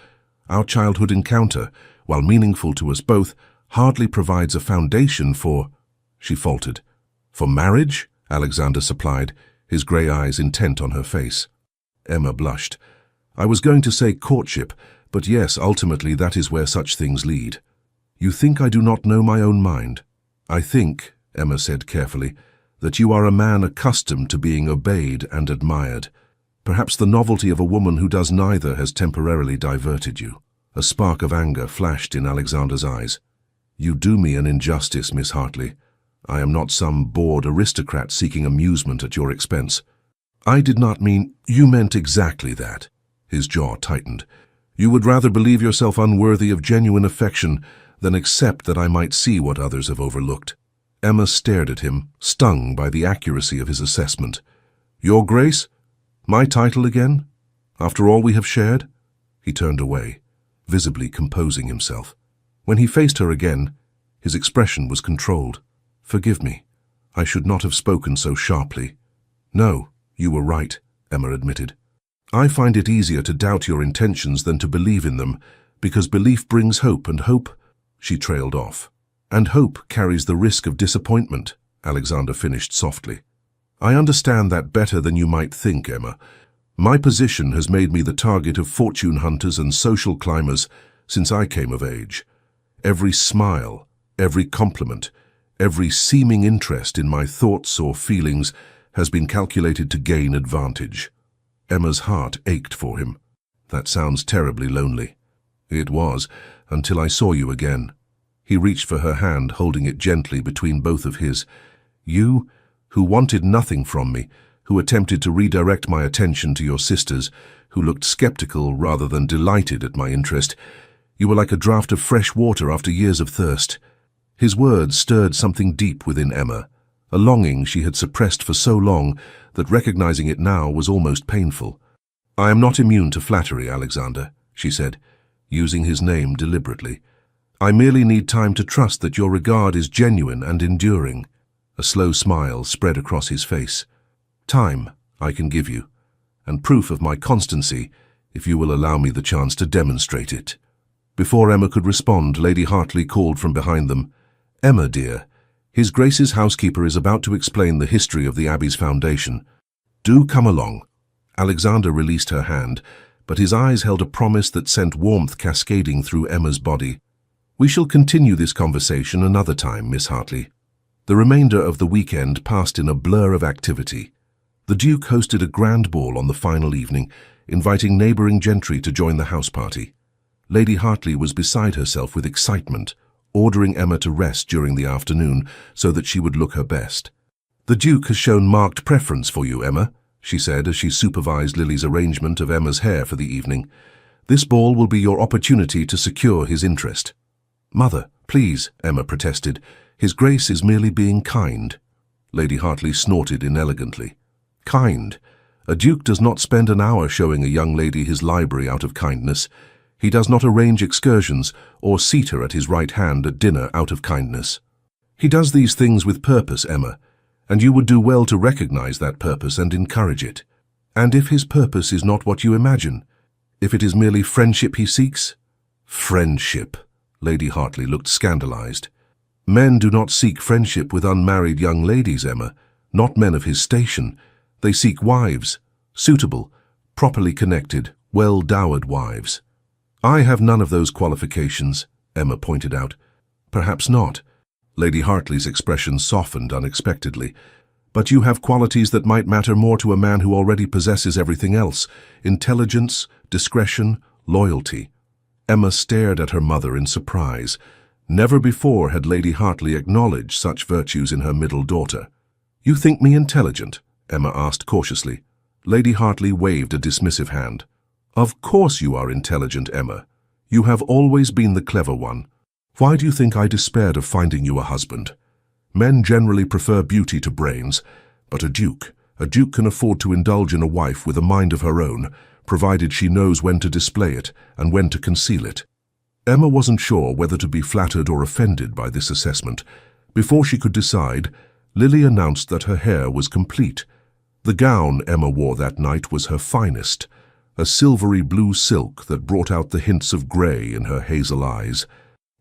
Our childhood encounter, while meaningful to us both, hardly provides a foundation for—" She faltered. "For marriage?" Alexander supplied, his grey eyes intent on her face. Emma blushed. "I was going to say courtship, but yes, ultimately that is where such things lead." "You think I do not know my own mind?" "I think," Emma said carefully, "that you are a man accustomed to being obeyed and admired. Perhaps the novelty of a woman who does neither has temporarily diverted you." A spark of anger flashed in Alexander's eyes. "You do me an injustice, Miss Hartley. I am not some bored aristocrat seeking amusement at your expense." "I did not mean—" "You meant exactly that." His jaw tightened. "You would rather believe yourself unworthy of genuine affection than accept that I might see what others have overlooked." Emma stared at him, stung by the accuracy of his assessment. "Your Grace? My title again? After all we have shared?" He turned away, visibly composing himself. When he faced her again, his expression was controlled. "Forgive me. I should not have spoken so sharply." "No, you were right," Emma admitted. "I find it easier to doubt your intentions than to believe in them, because belief brings hope, and hope—" She trailed off. "And hope carries the risk of disappointment," Alexander finished softly. "I understand that better than you might think, Emma. My position has made me the target of fortune hunters and social climbers since I came of age. Every smile, Every compliment, every seeming interest in my thoughts or feelings has been calculated to gain advantage. Emma's heart ached for him. That sounds terribly lonely. It was, until I saw you again. He reached for her hand, holding it gently between both of his. You, who wanted nothing from me, who attempted to redirect my attention to your sisters, who looked skeptical rather than delighted at my interest. You were like a draught of fresh water after years of thirst. His words stirred something deep within Emma, a longing she had suppressed for so long that recognizing it now was almost painful. I am not immune to flattery, Alexander, she said, using his name deliberately. I merely need time to trust that your regard is genuine and enduring. A slow smile spread across his face. Time I can give you, and proof of my constancy if you will allow me the chance to demonstrate it. Before Emma could respond, Lady Hartley called from behind them. Emma, dear, His Grace's housekeeper is about to explain the history of the Abbey's foundation. Do come along. Alexander released her hand, but his eyes held a promise that sent warmth cascading through Emma's body. We shall continue this conversation another time, Miss Hartley. The remainder of the weekend passed in a blur of activity. The Duke hosted a grand ball on the final evening, inviting neighbouring gentry to join the house party. Lady Hartley was beside herself with excitement, ordering Emma to rest during the afternoon so that she would look her best. The Duke has shown marked preference for you, Emma, she said as she supervised Lily's arrangement of Emma's hair for the evening. This ball will be your opportunity to secure his interest. Mother, please, Emma protested. His Grace is merely being kind. Lady Hartley snorted inelegantly. Kind? A duke does not spend an hour showing a young lady his library out of kindness. He does not arrange excursions or seat her at his right hand at dinner out of kindness. He does these things with purpose, Emma, and you would do well to recognize that purpose and encourage it. And if his purpose is not what you imagine, if it is merely friendship he seeks? Friendship. Lady Hartley looked scandalized. Men do not seek friendship with unmarried young ladies, Emma, not men of his station. They seek wives, suitable, properly connected, well-dowered wives. I have none of those qualifications, Emma pointed out. Perhaps not. Lady Hartley's expression softened unexpectedly. But you have qualities that might matter more to a man who already possesses everything else: intelligence, discretion, loyalty. Emma stared at her mother in surprise. Never before had Lady Hartley acknowledged such virtues in her middle daughter. You think me intelligent? Emma asked cautiously. Lady Hartley waved a dismissive hand. Of course you are intelligent, Emma. You have always been the clever one. Why do you think I despaired of finding you a husband? Men generally prefer beauty to brains, but a duke can afford to indulge in a wife with a mind of her own, provided she knows when to display it and when to conceal it. Emma wasn't sure whether to be flattered or offended by this assessment. Before she could decide, Lily announced that her hair was complete. The gown Emma wore that night was her finest, a silvery blue silk that brought out the hints of grey in her hazel eyes.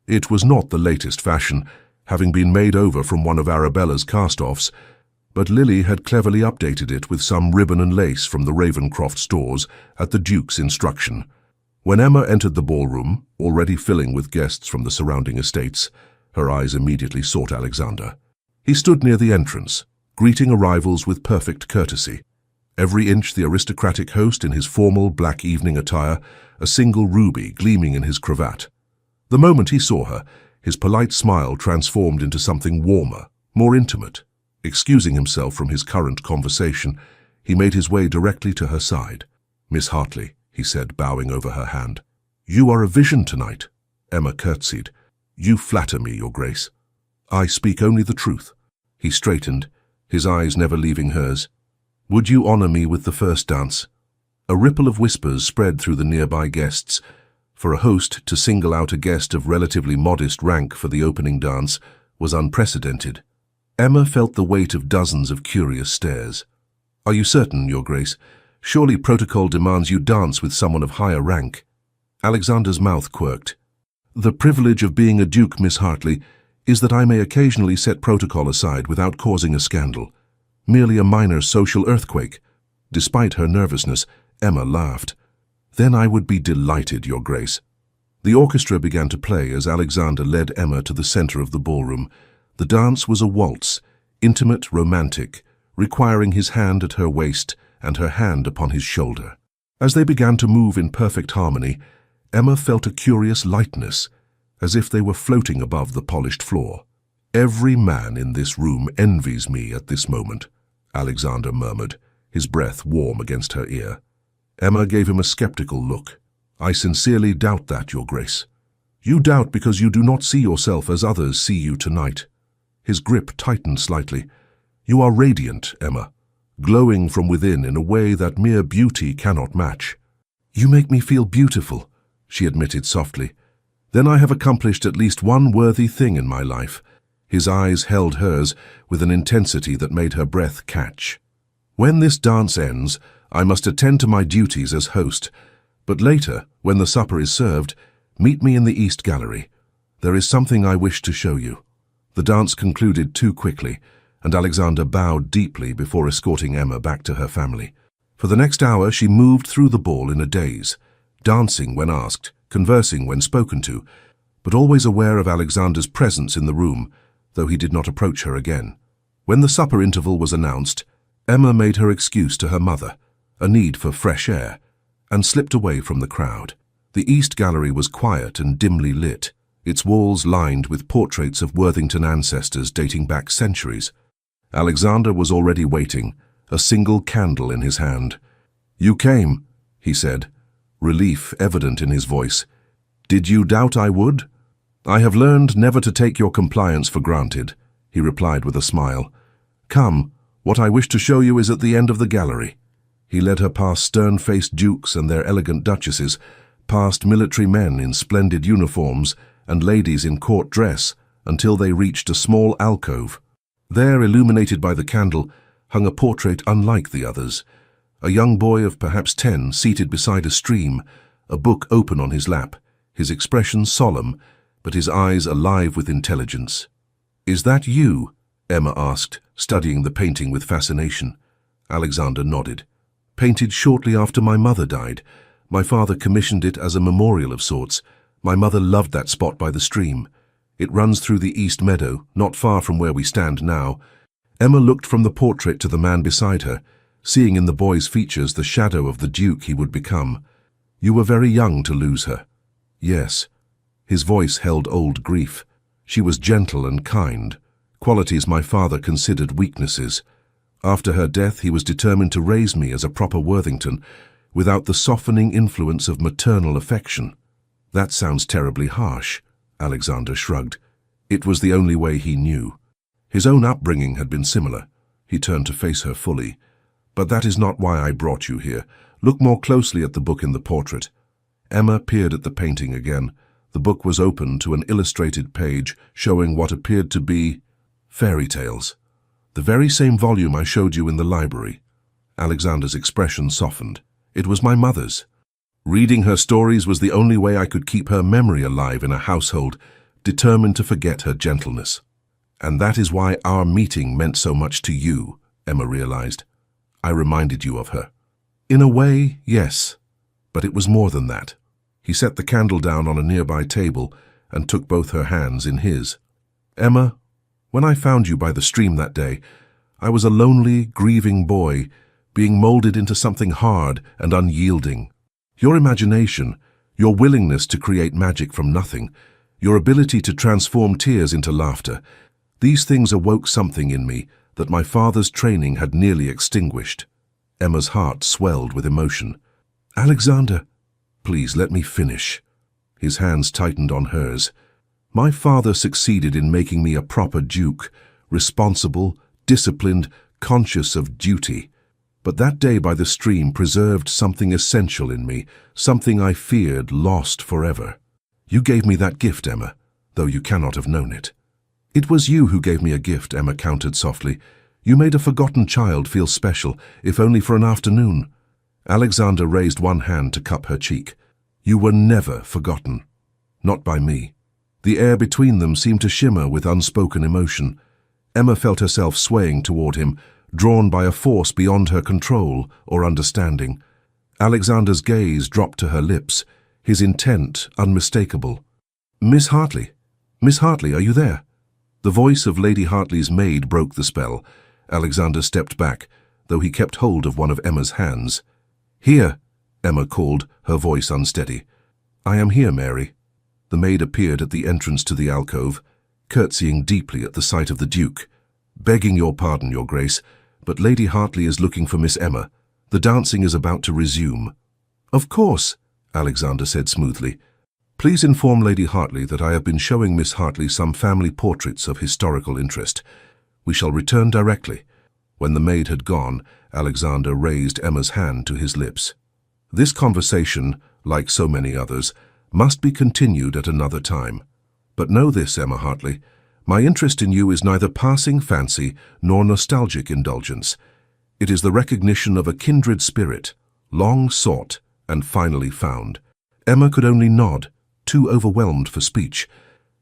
It was not the latest fashion, having been made over from one of Arabella's cast-offs, but Lily had cleverly updated it with some ribbon and lace from the Ravenscroft stores at the Duke's instruction. When Emma entered the ballroom, already filling with guests from the surrounding estates, her eyes immediately sought Alexander. He stood near the entrance, greeting arrivals with perfect courtesy. Every inch the aristocratic host in his formal black evening attire, a single ruby gleaming in his cravat. The moment he saw her, his polite smile transformed into something warmer, more intimate. Excusing himself from his current conversation, he made his way directly to her side. Miss Hartley, he said, bowing over her hand. You are a vision tonight. Emma curtsied. You flatter me, Your Grace. I speak only the truth. He straightened, his eyes never leaving hers. Would you honor me with the first dance? A ripple of whispers spread through the nearby guests. For a host to single out a guest of relatively modest rank for the opening dance was unprecedented. Emma felt the weight of dozens of curious stares. Are you certain, Your Grace? Surely protocol demands you dance with someone of higher rank. Alexander's mouth quirked. The privilege of being a duke, Miss Hartley, is that I may occasionally set protocol aside without causing a scandal. Merely a minor social earthquake. Despite her nervousness, Emma laughed. Then I would be delighted, Your Grace. The orchestra began to play as Alexander led Emma to the center of the ballroom. The dance was a waltz, intimate, romantic, requiring his hand at her waist and her hand upon his shoulder. As they began to move in perfect harmony, Emma felt a curious lightness, as if they were floating above the polished floor. "Every man in this room envies me at this moment," Alexander murmured, his breath warm against her ear. Emma gave him a skeptical look. "I sincerely doubt that, Your Grace. You doubt because you do not see yourself as others see you tonight." His grip tightened slightly. "You are radiant, Emma, glowing from within in a way that mere beauty cannot match." "You make me feel beautiful," she admitted softly. "Then I have accomplished at least one worthy thing in my life." His eyes held hers with an intensity that made her breath catch. "When this dance ends, I must attend to my duties as host. But later, when the supper is served, meet me in the East Gallery. There is something I wish to show you." The dance concluded too quickly, and Alexander bowed deeply before escorting Emma back to her family. For the next hour, she moved through the ball in a daze, dancing when asked, conversing when spoken to, but always aware of Alexander's presence in the room, though he did not approach her again. When the supper interval was announced, Emma made her excuse to her mother, a need for fresh air, and slipped away from the crowd. The East Gallery was quiet and dimly lit, its walls lined with portraits of Worthington ancestors dating back centuries. Alexander was already waiting, a single candle in his hand. "You came," he said, relief evident in his voice. "Did you doubt I would?" "I have learned never to take your compliance for granted," he replied with a smile. "Come, what I wish to show you is at the end of the gallery." He led her past stern-faced dukes and their elegant duchesses, past military men in splendid uniforms and ladies in court dress, until they reached a small alcove. There, illuminated by the candle, hung a portrait unlike the others. A young boy of perhaps 10 seated beside a stream, a book open on his lap, his expression solemn, but his eyes alive with intelligence. "Is that you?" Emma asked, studying the painting with fascination. Alexander nodded. "Painted shortly after my mother died. My father commissioned it as a memorial of sorts. My mother loved that spot by the stream. It runs through the East Meadow, not far from where we stand now." Emma looked from the portrait to the man beside her, seeing in the boy's features the shadow of the duke he would become. "You were very young to lose her." "Yes." His voice held old grief. "She was gentle and kind, qualities my father considered weaknesses. After her death, he was determined to raise me as a proper Worthington, without the softening influence of maternal affection." "That sounds terribly harsh," Alexander shrugged. It was the only way he knew. His own upbringing had been similar. He turned to face her fully. "But that is not why I brought you here. Look more closely at the book in the portrait." Emma peered at the painting again. The book was open to an illustrated page showing what appeared to be fairy tales. "The very same volume I showed you in the library." Alexander's expression softened. "It was my mother's. Reading her stories was the only way I could keep her memory alive in a household determined to forget her gentleness. And that is why our meeting meant so much to you," Emma realized. "I reminded you of her." "In a way, yes. But it was more than that." He set the candle down on a nearby table and took both her hands in his. "Emma, when I found you by the stream that day, I was a lonely, grieving boy, being molded into something hard and unyielding. Your imagination, your willingness to create magic from nothing, your ability to transform tears into laughter, these things awoke something in me that my father's training had nearly extinguished." Emma's heart swelled with emotion. "Alexander, please let me finish." His hands tightened on hers. "My father succeeded in making me a proper duke, responsible, disciplined, conscious of duty. But that day by the stream preserved something essential in me, something I feared lost forever. You gave me that gift, Emma, though you cannot have known it." "It was you who gave me a gift," Emma countered softly. "You made a forgotten child feel special, if only for an afternoon." Alexander raised one hand to cup her cheek. "You were never forgotten. Not by me." The air between them seemed to shimmer with unspoken emotion. Emma felt herself swaying toward him, drawn by a force beyond her control or understanding. Alexander's gaze dropped to her lips, his intent unmistakable. "Miss Hartley! Miss Hartley, are you there?" The voice of Lady Hartley's maid broke the spell. Alexander stepped back, though he kept hold of one of Emma's hands. "Here," Emma called, her voice unsteady. "I am here, Mary." The maid appeared at the entrance to the alcove, curtsying deeply at the sight of the Duke. "Begging your pardon, Your Grace, but Lady Hartley is looking for Miss Emma. The dancing is about to resume." "Of course," Alexander said smoothly. "Please inform Lady Hartley that I have been showing Miss Hartley some family portraits of historical interest. We shall return directly." When the maid had gone, Alexander raised Emma's hand to his lips. "This conversation, like so many others, must be continued at another time. But know this, Emma Hartley, my interest in you is neither passing fancy nor nostalgic indulgence. It is the recognition of a kindred spirit, long sought and finally found." Emma could only nod, too overwhelmed for speech.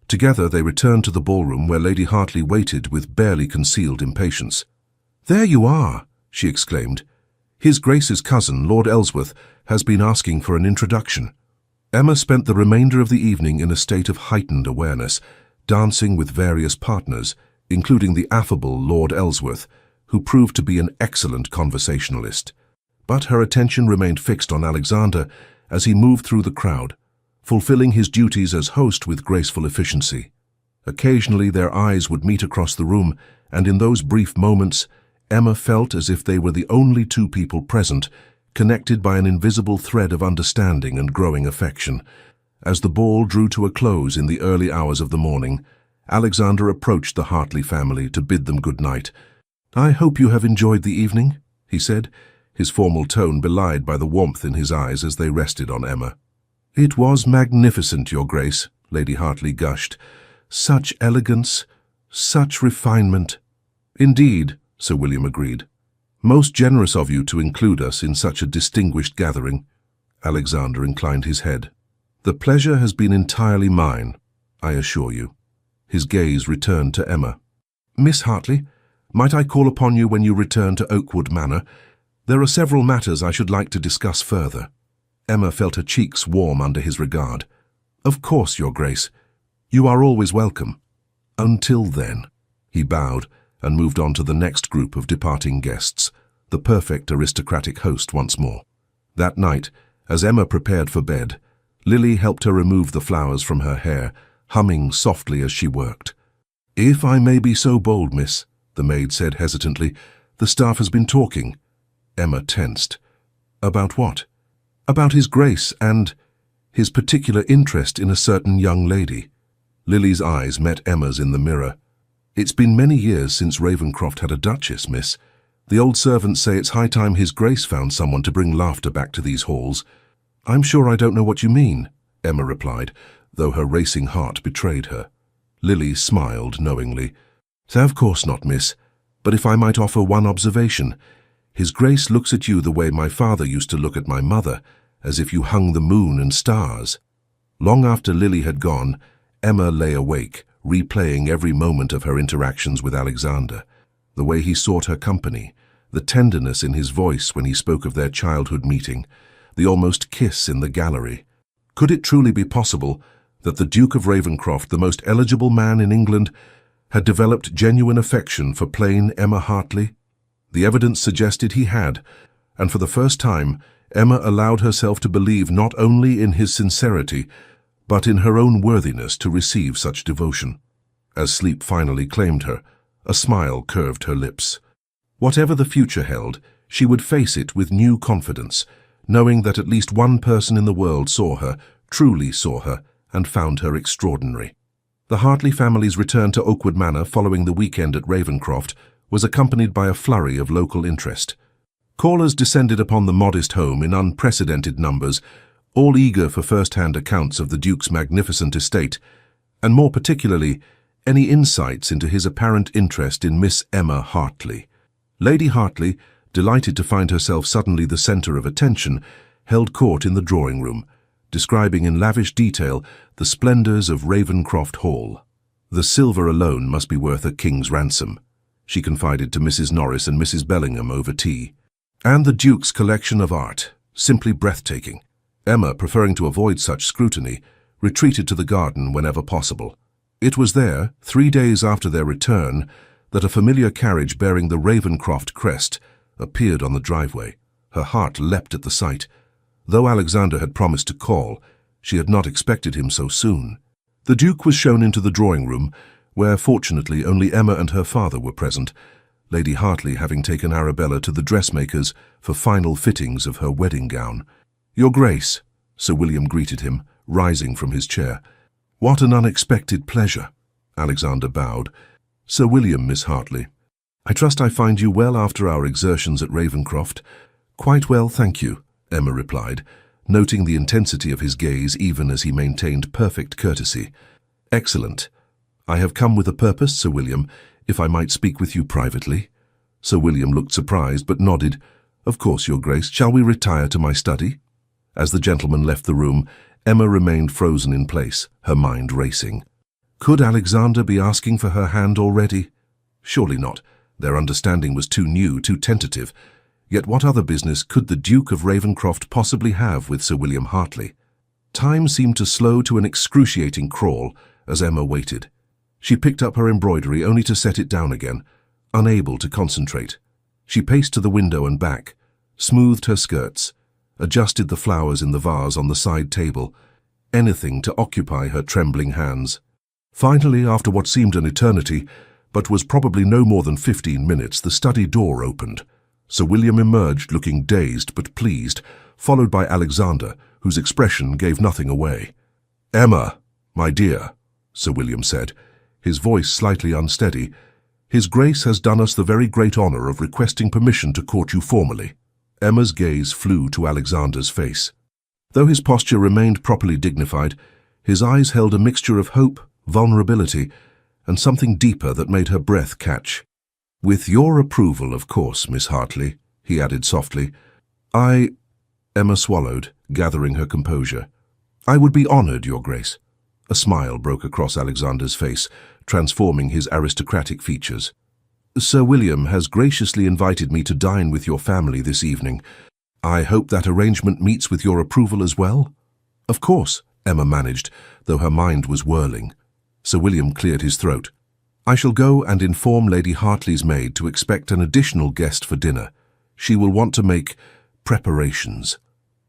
Together they returned to the ballroom where Lady Hartley waited with barely concealed impatience. "There you are," she exclaimed. "His Grace's cousin, Lord Ellsworth, has been asking for an introduction." Emma spent the remainder of the evening in a state of heightened awareness, dancing with various partners, including the affable Lord Ellsworth, who proved to be an excellent conversationalist. But her attention remained fixed on Alexander as he moved through the crowd, fulfilling his duties as host with graceful efficiency. Occasionally their eyes would meet across the room, and in those brief moments, Emma felt as if they were the only two people present, connected by an invisible thread of understanding and growing affection. As the ball drew to a close in the early hours of the morning, Alexander approached the Hartley family to bid them good night. "I hope you have enjoyed the evening," he said, his formal tone belied by the warmth in his eyes as they rested on Emma. "It was magnificent, Your Grace," Lady Hartley gushed. "Such elegance, such refinement." "Indeed," Sir William agreed. "Most generous of you to include us in such a distinguished gathering." Alexander inclined his head. "The pleasure has been entirely mine, I assure you." His gaze returned to Emma. "Miss Hartley, might I call upon you when you return to Oakwood Manor? There are several matters I should like to discuss further." Emma felt her cheeks warm under his regard. "Of course, Your Grace. You are always welcome." "Until then." He bowed and moved on to the next group of departing guests, the perfect aristocratic host once more. That night, as Emma prepared for bed, Lily helped her remove the flowers from her hair, humming softly as she worked. "If I may be so bold, miss," the maid said hesitantly, "the staff has been talking." Emma tensed. "About what?" "About His Grace and his particular interest in a certain young lady." Lily's eyes met Emma's in the mirror. "It's been many years since Ravencroft had a duchess, miss. The old servants say it's high time His Grace found someone to bring laughter back to these halls." "I'm sure I don't know what you mean," Emma replied, though her racing heart betrayed her. Lily smiled knowingly. "Of course not, miss. But if I might offer one observation, His Grace looks at you the way my father used to look at my mother, as if you hung the moon and stars." Long after Lily had gone, Emma lay awake, replaying every moment of her interactions with Alexander. The way he sought her company, the tenderness in his voice when he spoke of their childhood meeting, the almost kiss in the gallery. Could it truly be possible that the Duke of Ravencroft, the most eligible man in England, had developed genuine affection for plain Emma Hartley? The evidence suggested he had, and for the first time, Emma allowed herself to believe not only in his sincerity, but in her own worthiness to receive such devotion. As sleep finally claimed her, a smile curved her lips. Whatever the future held, she would face it with new confidence, knowing that at least one person in the world saw her, truly saw her, and found her extraordinary. The Hartley family's return to Oakwood Manor following the weekend at Ravencroft was accompanied by a flurry of local interest. Callers descended upon the modest home in unprecedented numbers, all eager for first-hand accounts of the Duke's magnificent estate, and more particularly, any insights into his apparent interest in Miss Emma Hartley. Lady Hartley, delighted to find herself suddenly the centre of attention, held court in the drawing-room, describing in lavish detail the splendours of Ravencroft Hall. "The silver alone must be worth a king's ransom," she confided to Mrs. Norris and Mrs. Bellingham over tea. "And the Duke's collection of art, simply breathtaking. Emma, preferring to avoid such scrutiny, retreated to the garden whenever possible. It was there, 3 days after their return, that a familiar carriage bearing the Ravenscroft crest appeared on the driveway. Her heart leapt at the sight. Though Alexander had promised to call, she had not expected him so soon. The Duke was shown into the drawing-room, where fortunately only Emma and her father were present, Lady Hartley having taken Arabella to the dressmaker's for final fittings of her wedding gown. "Your Grace," Sir William greeted him, rising from his chair. "What an unexpected pleasure." Alexander bowed. "Sir William, Miss Hartley. I trust I find you well after our exertions at Ravenscroft." "Quite well, thank you," Emma replied, noting the intensity of his gaze even as he maintained perfect courtesy. "Excellent. I have come with a purpose, Sir William, if I might speak with you privately." Sir William looked surprised but nodded. "Of course, Your Grace. Shall we retire to my study?" As the gentleman left the room, Emma remained frozen in place, her mind racing. Could Alexander be asking for her hand already? Surely not. Their understanding was too new, too tentative. Yet what other business could the Duke of Ravenscroft possibly have with Sir William Hartley? Time seemed to slow to an excruciating crawl as Emma waited. She picked up her embroidery only to set it down again, unable to concentrate. She paced to the window and back, smoothed her skirts, adjusted the flowers in the vase on the side table, anything to occupy her trembling hands. Finally, after what seemed an eternity, but was probably no more than 15 minutes, the study door opened. Sir William emerged looking dazed but pleased, followed by Alexander, whose expression gave nothing away. "Emma, my dear," Sir William said, his voice slightly unsteady, "His Grace has done us the very great honor of requesting permission to court you formally." Emma's gaze flew to Alexander's face. Though his posture remained properly dignified, his eyes held a mixture of hope, vulnerability, and something deeper that made her breath catch. "With your approval, of course, Miss Hartley," he added softly. Emma swallowed, gathering her composure. "I would be honored, Your Grace." A smile broke across Alexander's face, transforming his aristocratic features. "Sir William has graciously invited me to dine with your family this evening. I hope that arrangement meets with your approval as well?" "Of course," Emma managed, though her mind was whirling. Sir William cleared his throat. "I shall go and inform Lady Hartley's maid to expect an additional guest for dinner. She will want to make preparations."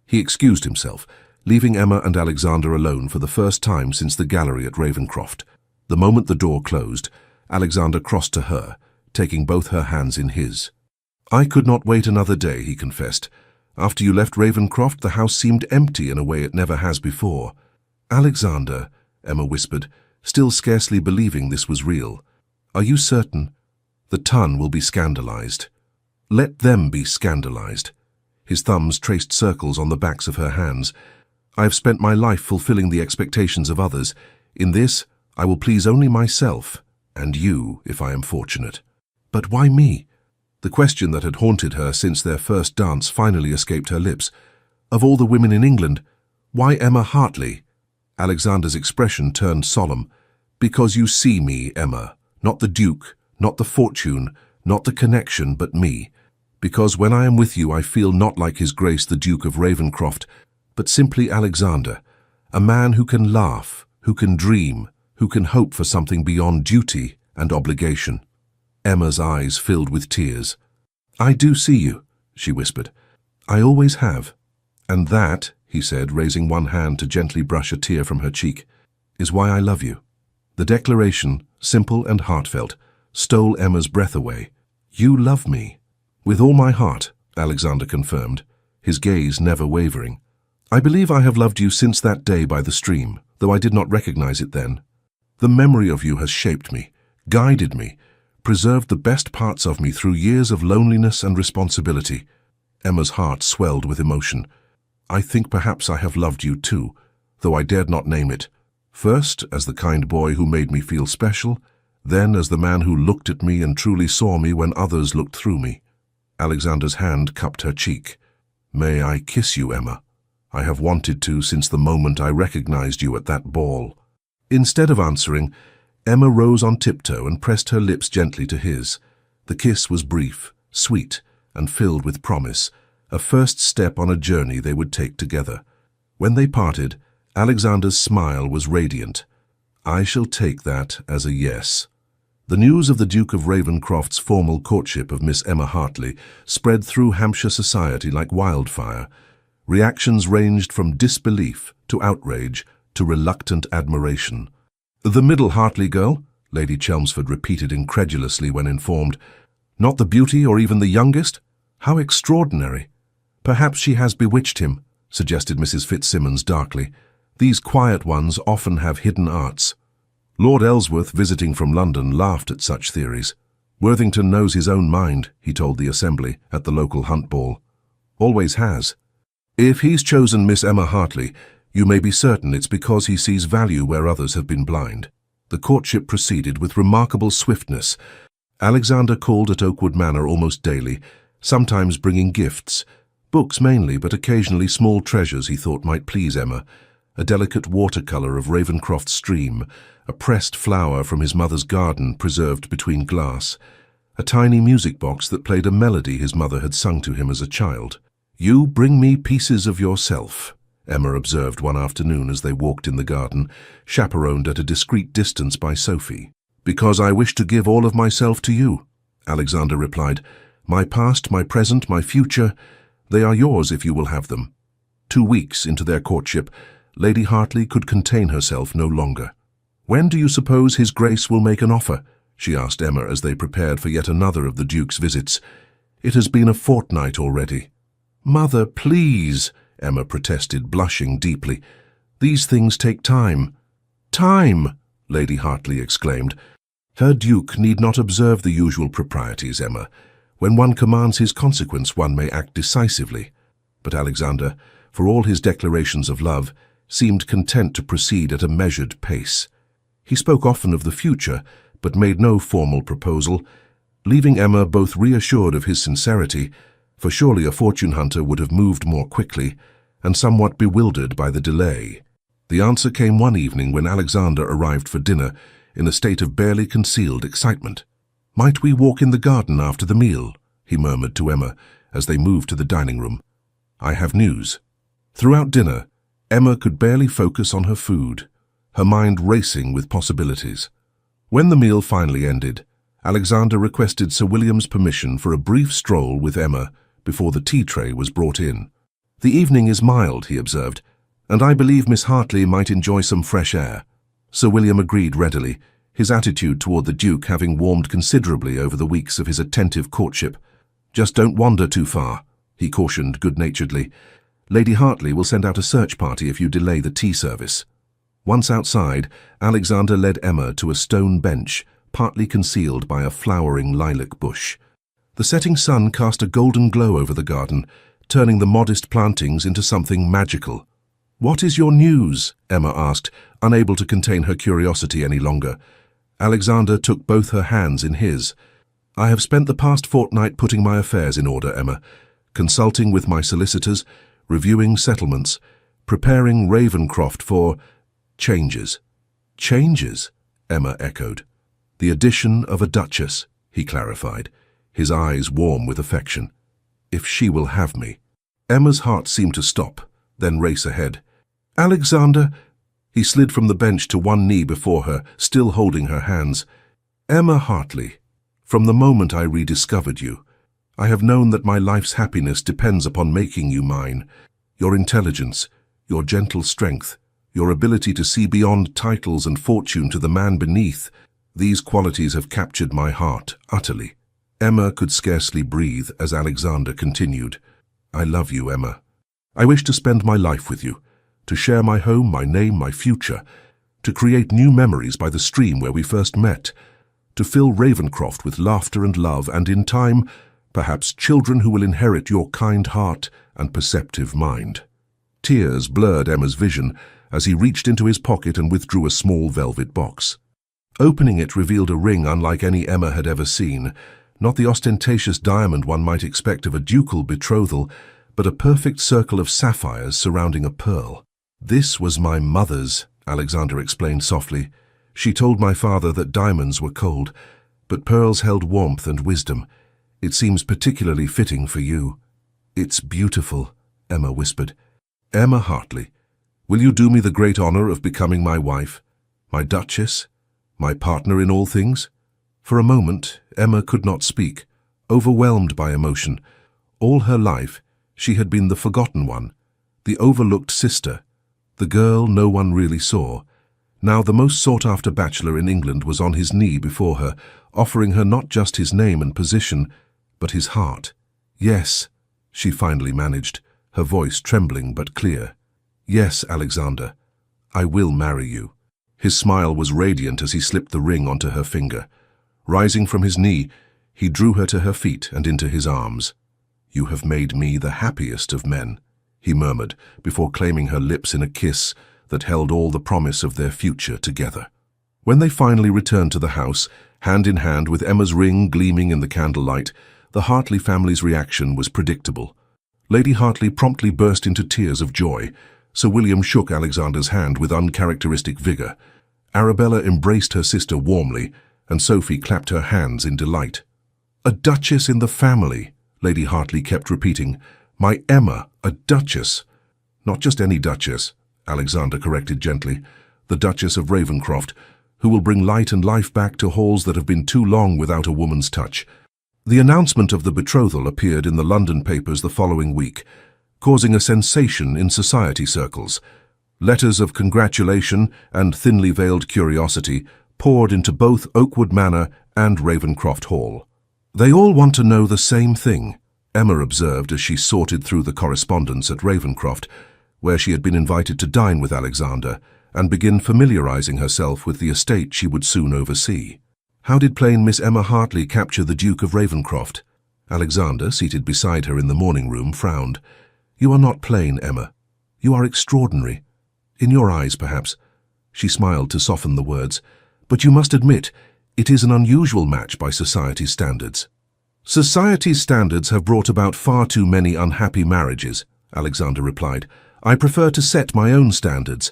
He excused himself, leaving Emma and Alexander alone for the first time since the gallery at Ravenscroft. The moment the door closed, Alexander crossed to her, taking both her hands in his. "I could not wait another day," he confessed. "After you left Ravenscroft, the house seemed empty in a way it never has before." "Alexander," Emma whispered, still scarcely believing this was real, "are you certain? The ton will be scandalized." "Let them be scandalized." His thumbs traced circles on the backs of her hands. "I have spent my life fulfilling the expectations of others. In this, I will please only myself, and you, if I am fortunate." "But why me?" The question that had haunted her since their first dance finally escaped her lips. "Of all the women in England, why Emma Hartley?" Alexander's expression turned solemn. "Because you see me, Emma, not the Duke, not the fortune, not the connection, but me. Because when I am with you I feel not like His Grace the Duke of Ravenscroft, but simply Alexander, a man who can laugh, who can dream, who can hope for something beyond duty and obligation." Emma's eyes filled with tears. "I do see you," she whispered. "I always have. And that," he said, raising one hand to gently brush a tear from her cheek, "is why I love you." The declaration, simple and heartfelt, stole Emma's breath away. "You love me." "With all my heart," Alexander confirmed, his gaze never wavering. "I believe I have loved you since that day by the stream, though I did not recognize it then. The memory of you has shaped me, guided me, preserved the best parts of me through years of loneliness and responsibility." Emma's heart swelled with emotion. "I think perhaps I have loved you too, though I dared not name it. First as the kind boy who made me feel special, then as the man who looked at me and truly saw me when others looked through me." Alexander's hand cupped her cheek. "May I kiss you, Emma? I have wanted to since the moment I recognized you at that ball." Instead of answering, Emma rose on tiptoe and pressed her lips gently to his. The kiss was brief, sweet, and filled with promise, a first step on a journey they would take together. When they parted, Alexander's smile was radiant. I shall take that as a yes. The news of the Duke of Ravenscroft's formal courtship of Miss Emma Hartley spread through Hampshire society like wildfire. Reactions ranged from disbelief to outrage to reluctant admiration. "The middle Hartley girl?" Lady Chelmsford repeated incredulously when informed. "Not the beauty or even the youngest? How extraordinary!" "Perhaps she has bewitched him," suggested Mrs. Fitzsimmons darkly. "These quiet ones often have hidden arts." Lord Ellsworth, visiting from London, laughed at such theories. "Worthington knows his own mind," he told the Assembly at the local hunt ball. "Always has. If he's chosen Miss Emma Hartley, you may be certain it's because he sees value where others have been blind." The courtship proceeded with remarkable swiftness. Alexander called at Oakwood Manor almost daily, sometimes bringing gifts, books mainly, but occasionally small treasures he thought might please Emma. A delicate watercolour of Ravenscroft stream, a pressed flower from his mother's garden preserved between glass, a tiny music box that played a melody his mother had sung to him as a child. "You bring me pieces of yourself," Emma observed one afternoon as they walked in the garden, chaperoned at a discreet distance by Sophie. "Because I wish to give all of myself to you," Alexander replied. "My past, my present, my future, they are yours if you will have them." 2 weeks into their courtship, Lady Hartley could contain herself no longer. "When do you suppose His Grace will make an offer?" she asked Emma as they prepared for yet another of the Duke's visits. "It has been a fortnight already." "Mother, please," Emma protested, blushing deeply. "These things take time." "Time!" Lady Hartley exclaimed. "Her Duke need not observe the usual proprieties, Emma. When one commands his consequence, one may act decisively." But Alexander, for all his declarations of love, seemed content to proceed at a measured pace. He spoke often of the future, but made no formal proposal, leaving Emma both reassured of his sincerity, for surely a fortune hunter would have moved more quickly, and somewhat bewildered by the delay. The answer came one evening when Alexander arrived for dinner in a state of barely concealed excitement. "Might we walk in the garden after the meal?" he murmured to Emma as they moved to the dining room. "I have news." Throughout dinner, Emma could barely focus on her food, her mind racing with possibilities. When the meal finally ended, Alexander requested Sir William's permission for a brief stroll with Emma before the tea tray was brought in. "The evening is mild," he observed, "and I believe Miss Hartley might enjoy some fresh air." Sir William agreed readily, his attitude toward the Duke having warmed considerably over the weeks of his attentive courtship. "Just don't wander too far," he cautioned good-naturedly. "Lady Hartley will send out a search party if you delay the tea service." Once outside, Alexander led Emma to a stone bench, partly concealed by a flowering lilac bush. The setting sun cast a golden glow over the garden, turning the modest plantings into something magical. "What is your news?" Emma asked, unable to contain her curiosity any longer. Alexander took both her hands in his. "I have spent the past fortnight putting my affairs in order, Emma, consulting with my solicitors, reviewing settlements, preparing Ravenscroft for changes." "Changes?" Emma echoed. "The addition of a duchess," he clarified, his eyes warm with affection. "If she will have me." Emma's heart seemed to stop, then race ahead. "Alexander!" He slid from the bench to one knee before her, still holding her hands. "Emma Hartley, from the moment I rediscovered you, I have known that my life's happiness depends upon making you mine. Your intelligence, your gentle strength, your ability to see beyond titles and fortune to the man beneath, these qualities have captured my heart utterly." Emma could scarcely breathe as Alexander continued. "I love you, Emma. I wish to spend my life with you, to share my home, my name, my future, to create new memories by the stream where we first met, to fill Ravenscroft with laughter and love, and in time, perhaps children who will inherit your kind heart and perceptive mind." Tears blurred Emma's vision as he reached into his pocket and withdrew a small velvet box. Opening it revealed a ring unlike any Emma had ever seen, not the ostentatious diamond one might expect of a ducal betrothal, but a perfect circle of sapphires surrounding a pearl. "This was my mother's," Alexander explained softly. "She told my father that diamonds were cold, but pearls held warmth and wisdom. It seems particularly fitting for you." "It's beautiful," Emma whispered. "Emma Hartley, Will you do me the great honor of becoming my wife, my duchess, my partner in all things?" For a moment, Emma could not speak, overwhelmed by emotion. All her life, she had been the forgotten one, the overlooked sister, the girl no one really saw. Now the most sought-after bachelor in England was on his knee before her, offering her not just his name and position, but his heart. "Yes," she finally managed, her voice trembling but clear. "Yes, Alexander, I will marry you." His smile was radiant as he slipped the ring onto her finger. Rising from his knee, he drew her to her feet and into his arms. "You have made me the happiest of men," he murmured, before claiming her lips in a kiss that held all the promise of their future together. When they finally returned to the house, hand in hand with Emma's ring gleaming in the candlelight, the Hartley family's reaction was predictable. Lady Hartley promptly burst into tears of joy. Sir William shook Alexander's hand with uncharacteristic vigor. Arabella embraced her sister warmly, and Sophie clapped her hands in delight. "A duchess in the family," Lady Hartley kept repeating. "My Emma, a duchess." "Not just any duchess," Alexander corrected gently. "The Duchess of Ravenscroft, who will bring light and life back to halls that have been too long without a woman's touch." The announcement of the betrothal appeared in the London papers the following week, causing a sensation in society circles. Letters of congratulation and thinly veiled curiosity poured into both Oakwood Manor and Ravenscroft Hall. "They all want to know the same thing," Emma observed as she sorted through the correspondence at Ravenscroft, where she had been invited to dine with Alexander and begin familiarizing herself with the estate she would soon oversee. How did plain Miss Emma Hartley capture the Duke of Ravenscroft? Alexander, seated beside her in the morning room, frowned. "You are not plain, Emma. You are extraordinary. In your eyes, perhaps." She smiled to soften the words. "But you must admit, it is an unusual match by society's standards." "Society's standards have brought about far too many unhappy marriages," Alexander replied. "I prefer to set my own standards."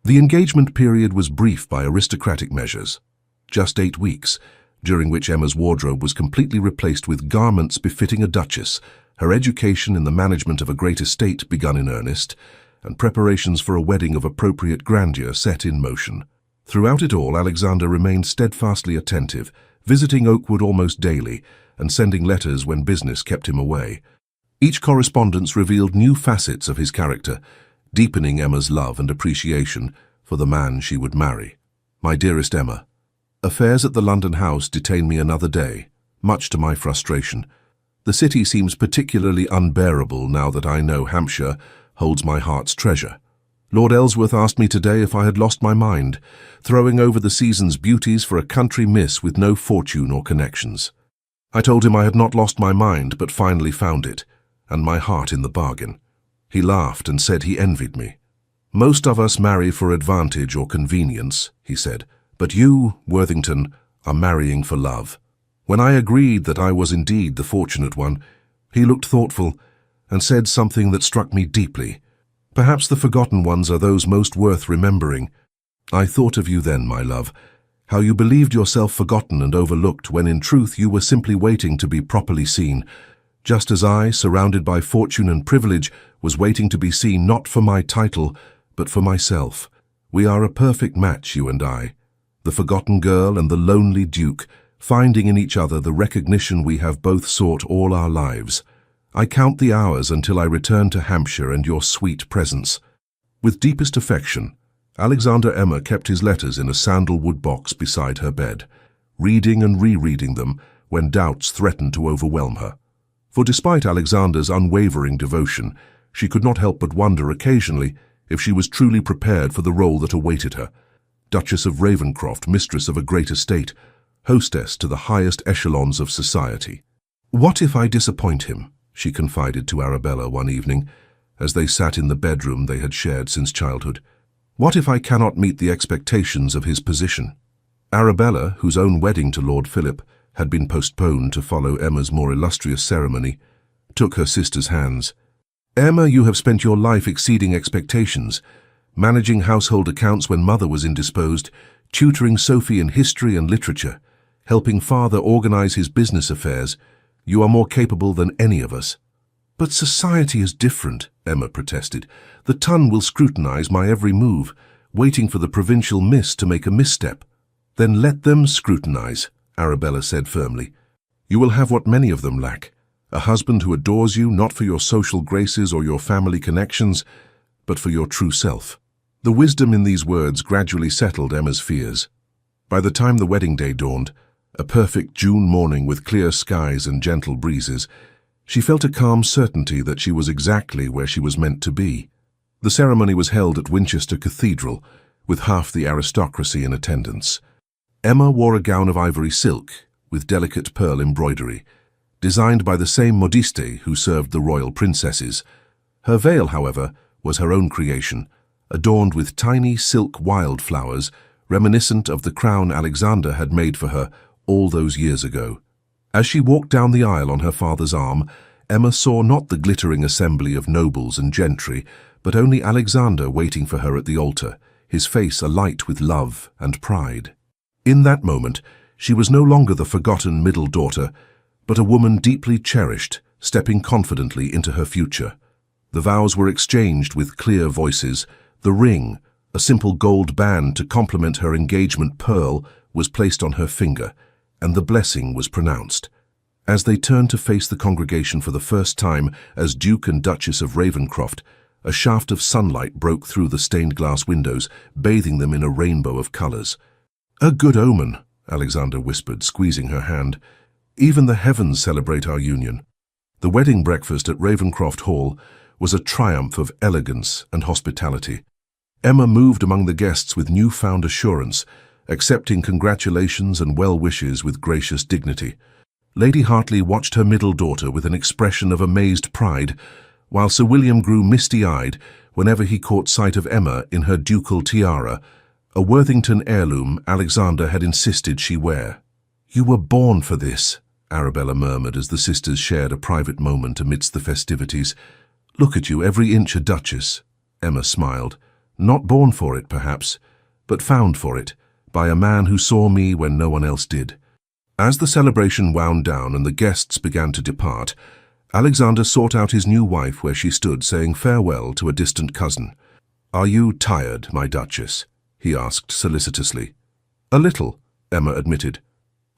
The engagement period was brief by aristocratic measures. Just 8 weeks, during which Emma's wardrobe was completely replaced with garments befitting a duchess, her education in the management of a great estate begun in earnest, and preparations for a wedding of appropriate grandeur set in motion. Throughout it all, Alexander remained steadfastly attentive, visiting Oakwood almost daily and sending letters when business kept him away. Each correspondence revealed new facets of his character, deepening Emma's love and appreciation for the man she would marry. "My dearest Emma, affairs at the London house detain me another day, much to my frustration. The city seems particularly unbearable now that I know Hampshire holds my heart's treasure. Lord Ellsworth asked me today if I had lost my mind, throwing over the season's beauties for a country miss with no fortune or connections. I told him I had not lost my mind, but finally found it, and my heart in the bargain. He laughed and said he envied me. "Most of us marry for advantage or convenience," he said, "but you, Worthington, are marrying for love." When I agreed that I was indeed the fortunate one, he looked thoughtful and said something that struck me deeply. "Perhaps the forgotten ones are those most worth remembering. I thought of you then, my love, how you believed yourself forgotten and overlooked when in truth you were simply waiting to be properly seen, just as I, surrounded by fortune and privilege, was waiting to be seen not for my title, but for myself. We are a perfect match, you and I, the forgotten girl and the lonely duke, finding in each other the recognition we have both sought all our lives. I count the hours until I return to Hampshire and your sweet presence." With deepest affection, Alexander Emma kept his letters in a sandalwood box beside her bed, reading and rereading them when doubts threatened to overwhelm her. For despite Alexander's unwavering devotion, she could not help but wonder occasionally if she was truly prepared for the role that awaited her. Duchess of Ravenscroft, mistress of a great estate, hostess to the highest echelons of society. "What if I disappoint him?" she confided to Arabella one evening, as they sat in the bedroom they had shared since childhood. "What if I cannot meet the expectations of his position?" Arabella, whose own wedding to Lord Philip had been postponed to follow Emma's more illustrious ceremony, took her sister's hands. "Emma, you have spent your life exceeding expectations, managing household accounts when mother was indisposed, tutoring Sophie in history and literature, helping father organize his business affairs. You are more capable than any of us." "But society is different," Emma protested. "The ton will scrutinize my every move, waiting for the provincial miss to make a misstep." "Then let them scrutinize," Arabella said firmly. "You will have what many of them lack, a husband who adores you not for your social graces or your family connections, but for your true self." The wisdom in these words gradually settled Emma's fears. By the time the wedding day dawned, a perfect June morning with clear skies and gentle breezes, she felt a calm certainty that she was exactly where she was meant to be. The ceremony was held at Winchester Cathedral, with half the aristocracy in attendance. Emma wore a gown of ivory silk, with delicate pearl embroidery, designed by the same modiste who served the royal princesses. Her veil, however, was her own creation, adorned with tiny silk wildflowers, reminiscent of the crown Alexander had made for her all those years ago. As she walked down the aisle on her father's arm, Emma saw not the glittering assembly of nobles and gentry, but only Alexander waiting for her at the altar, his face alight with love and pride. In that moment, she was no longer the forgotten middle daughter, but a woman deeply cherished, stepping confidently into her future. The vows were exchanged with clear voices. The ring, a simple gold band to complement her engagement pearl, was placed on her finger, and the blessing was pronounced. As they turned to face the congregation for the first time as Duke and Duchess of Ravenscroft, a shaft of sunlight broke through the stained glass windows, bathing them in a rainbow of colors. "A good omen," Alexander whispered, squeezing her hand. "Even the heavens celebrate our union." The wedding breakfast at Ravenscroft Hall was a triumph of elegance and hospitality. Emma moved among the guests with newfound assurance, accepting congratulations and well wishes with gracious dignity. Lady Hartley watched her middle daughter with an expression of amazed pride, while Sir William grew misty-eyed whenever he caught sight of Emma in her ducal tiara, a Worthington heirloom Alexander had insisted she wear. "You were born for this," Arabella murmured as the sisters shared a private moment amidst the festivities. "Look at you, every inch a duchess." Emma smiled. "Not born for it, perhaps, but found for it, by a man who saw me when no one else did." As the celebration wound down and the guests began to depart, Alexander sought out his new wife where she stood, saying farewell to a distant cousin. "Are you tired, my duchess?" he asked solicitously. "A little," Emma admitted,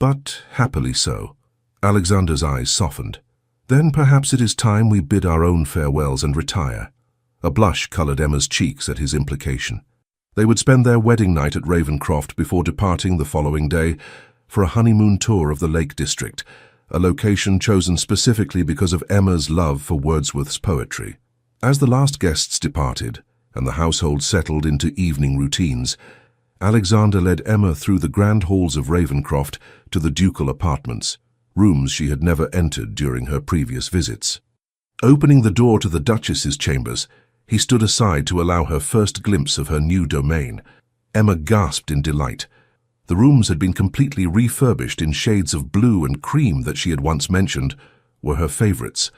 "but happily so." Alexander's eyes softened. "Then perhaps it is time we bid our own farewells and retire." A blush colored Emma's cheeks at his implication. They would spend their wedding night at Ravenscroft before departing the following day for a honeymoon tour of the Lake District, a location chosen specifically because of Emma's love for Wordsworth's poetry. As the last guests departed and the household settled into evening routines, Alexander led Emma through the grand halls of Ravenscroft to the ducal apartments, rooms she had never entered during her previous visits. Opening the door to the Duchess's chambers, he stood aside to allow her first glimpse of her new domain. Emma gasped in delight. The rooms had been completely refurbished in shades of blue and cream that she had once mentioned were her favorites.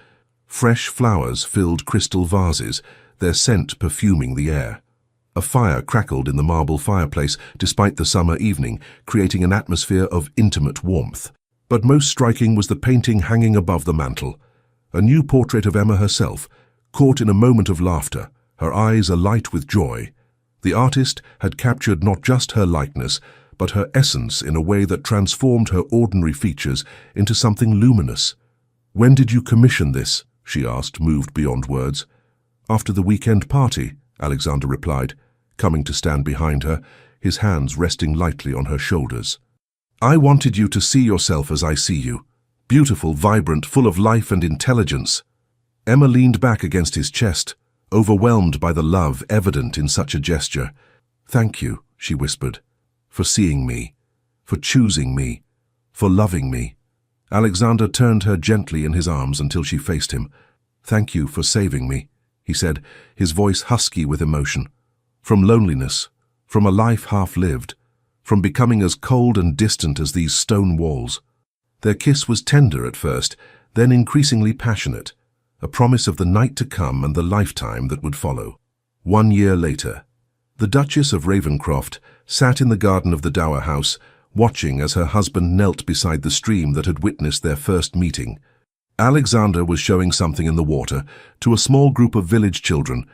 Fresh flowers filled crystal vases, their scent perfuming the air. A fire crackled in the marble fireplace despite the summer evening, creating an atmosphere of intimate warmth. But most striking was the painting hanging above the mantel, a new portrait of Emma herself, caught in a moment of laughter, her eyes alight with joy. The artist had captured not just her likeness, but her essence in a way that transformed her ordinary features into something luminous. "When did you commission this?" she asked, moved beyond words. "After the weekend party," Alexander replied, coming to stand behind her, his hands resting lightly on her shoulders. "I wanted you to see yourself as I see you, beautiful, vibrant, full of life and intelligence." Emma leaned back against his chest, overwhelmed by the love evident in such a gesture. "Thank you," she whispered, "for seeing me, for choosing me, for loving me." Alexander turned her gently in his arms until she faced him. "Thank you for saving me," he said, his voice husky with emotion. "From loneliness, from a life half-lived, from becoming as cold and distant as these stone walls." Their kiss was tender at first, then increasingly passionate, a promise of the night to come and the lifetime that would follow. 1 year later, the Duchess of Ravenscroft sat in the garden of the Dower House, watching as her husband knelt beside the stream that had witnessed their first meeting. Alexander was showing something in the water to a small group of village children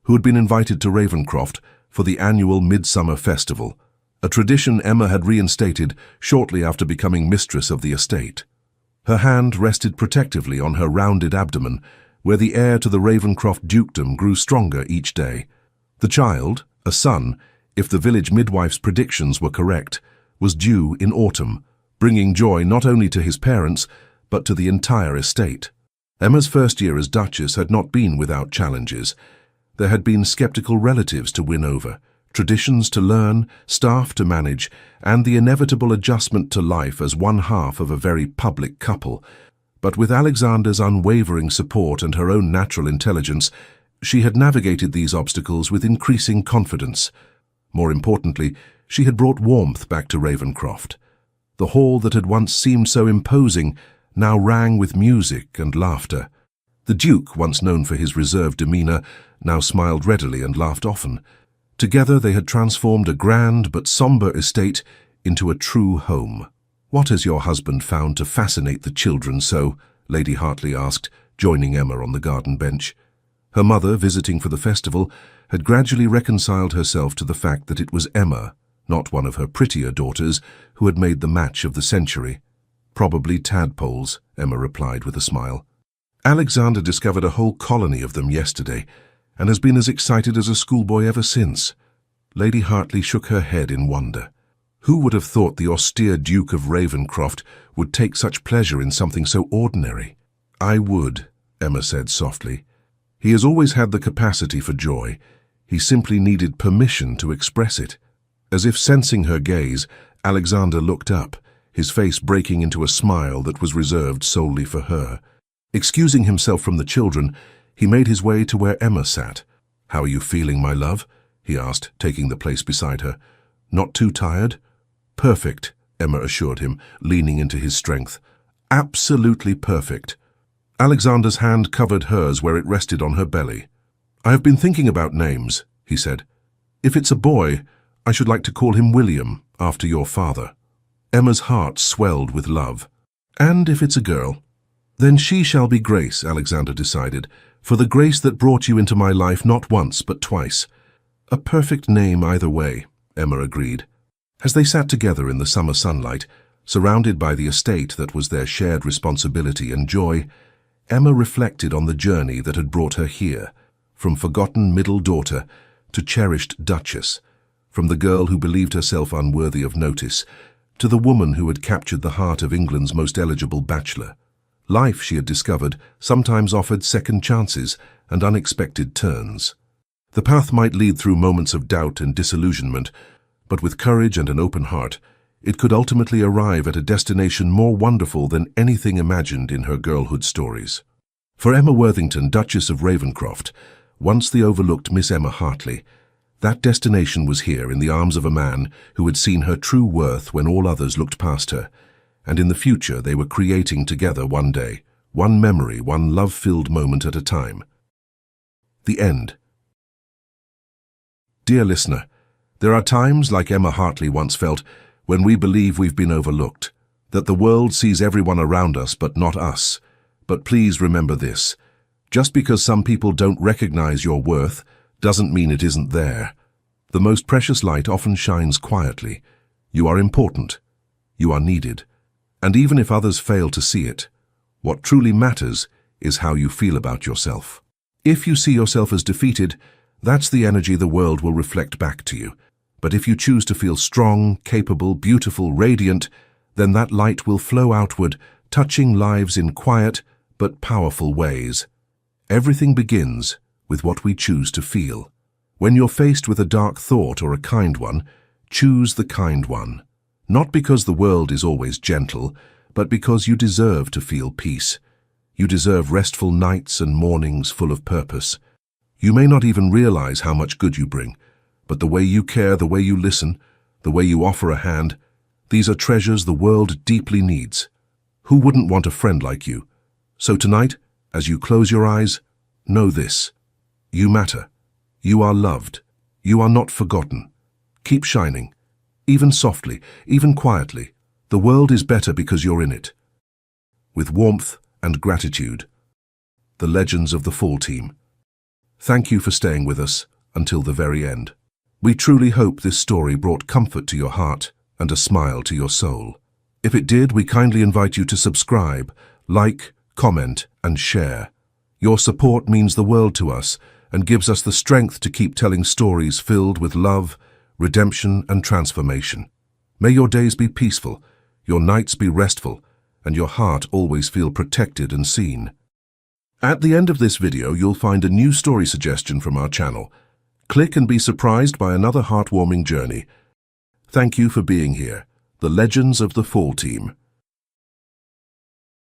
who had been invited to Ravenscroft for the annual Midsummer Festival, a tradition Emma had reinstated shortly after becoming mistress of the estate. Her hand rested protectively on her rounded abdomen, where the heir to the Ravenscroft dukedom grew stronger each day. The child, a son, if the village midwife's predictions were correct, was due in autumn, bringing joy not only to his parents, but to the entire estate. Emma's first year as Duchess had not been without challenges. There had been skeptical relatives to win over, traditions to learn, staff to manage, and the inevitable adjustment to life as one half of a very public couple. But with Alexander's unwavering support and her own natural intelligence, she had navigated these obstacles with increasing confidence. More importantly, she had brought warmth back to Ravenscroft. The hall that had once seemed so imposing now rang with music and laughter. The Duke, once known for his reserved demeanour, now smiled readily and laughed often. Together they had transformed a grand but sombre estate into a true home. "What has your husband found to fascinate the children so?" Lady Hartley asked, joining Emma on the garden bench. Her mother, visiting for the festival, had gradually reconciled herself to the fact that it was Emma, not one of her prettier daughters, who had made the match of the century. "Probably tadpoles," Emma replied with a smile. "Alexander discovered a whole colony of them yesterday, and has been as excited as a schoolboy ever since." Lady Hartley shook her head in wonder. Who would have thought the austere Duke of Ravenscroft would take such pleasure in something so ordinary? "I would," Emma said softly. "He has always had the capacity for joy. He simply needed permission to express it." As if sensing her gaze, Alexander looked up, his face breaking into a smile that was reserved solely for her. Excusing himself from the children, he made his way to where Emma sat. "How are you feeling, my love?" he asked, taking the place beside her. "Not too tired?" "Perfect," Emma assured him, leaning into his strength. "Absolutely perfect." Alexander's hand covered hers where it rested on her belly. "I have been thinking about names," he said. "If it's a boy, I should like to call him William, after your father." Emma's heart swelled with love. "And if it's a girl?" "Then she shall be Grace," Alexander decided, "for the Grace that brought you into my life not once but twice." "A perfect name either way," Emma agreed. As they sat together in the summer sunlight, surrounded by the estate that was their shared responsibility and joy, Emma reflected on the journey that had brought her here, from forgotten middle daughter to cherished Duchess, from the girl who believed herself unworthy of notice to the woman who had captured the heart of England's most eligible bachelor. Life, she had discovered, sometimes offered second chances and unexpected turns. The path might lead through moments of doubt and disillusionment, but with courage and an open heart, it could ultimately arrive at a destination more wonderful than anything imagined in her girlhood stories. For Emma Worthington, Duchess of Ravenscroft, once the overlooked Miss Emma Hartley, that destination was here in the arms of a man who had seen her true worth when all others looked past her, and in the future they were creating together one day, one memory, one love-filled moment at a time. The end. Dear listener, there are times, like Emma Hartley once felt, when we believe we've been overlooked, that the world sees everyone around us but not us. But please remember this: just because some people don't recognize your worth doesn't mean it isn't there. The most precious light often shines quietly. You are important. You are needed. And even if others fail to see it, what truly matters is how you feel about yourself. If you see yourself as defeated, that's the energy the world will reflect back to you. But if you choose to feel strong, capable, beautiful, radiant, then that light will flow outward, touching lives in quiet but powerful ways. Everything begins with what we choose to feel. When you're faced with a dark thought or a kind one, choose the kind one. Not because the world is always gentle, but because you deserve to feel peace. You deserve restful nights and mornings full of purpose. You may not even realize how much good you bring, but the way you care, the way you listen, the way you offer a hand, these are treasures the world deeply needs. Who wouldn't want a friend like you? So tonight, as you close your eyes, know this: you matter. You are loved. You are not forgotten. Keep shining, even softly, even quietly. The world is better because you're in it. With warmth and gratitude. The Legends of the Fall Team. Thank you for staying with us until the very end. We truly hope this story brought comfort to your heart and a smile to your soul. If it did, we kindly invite you to subscribe, like, comment, and share. Your support means the world to us and gives us the strength to keep telling stories filled with love, redemption, and transformation. May your days be peaceful, your nights be restful, and your heart always feel protected and seen. At the end of this video, you'll find a new story suggestion from our channel. Click and be surprised by another heartwarming journey. Thank you for being here. The Legends of the Fall Team.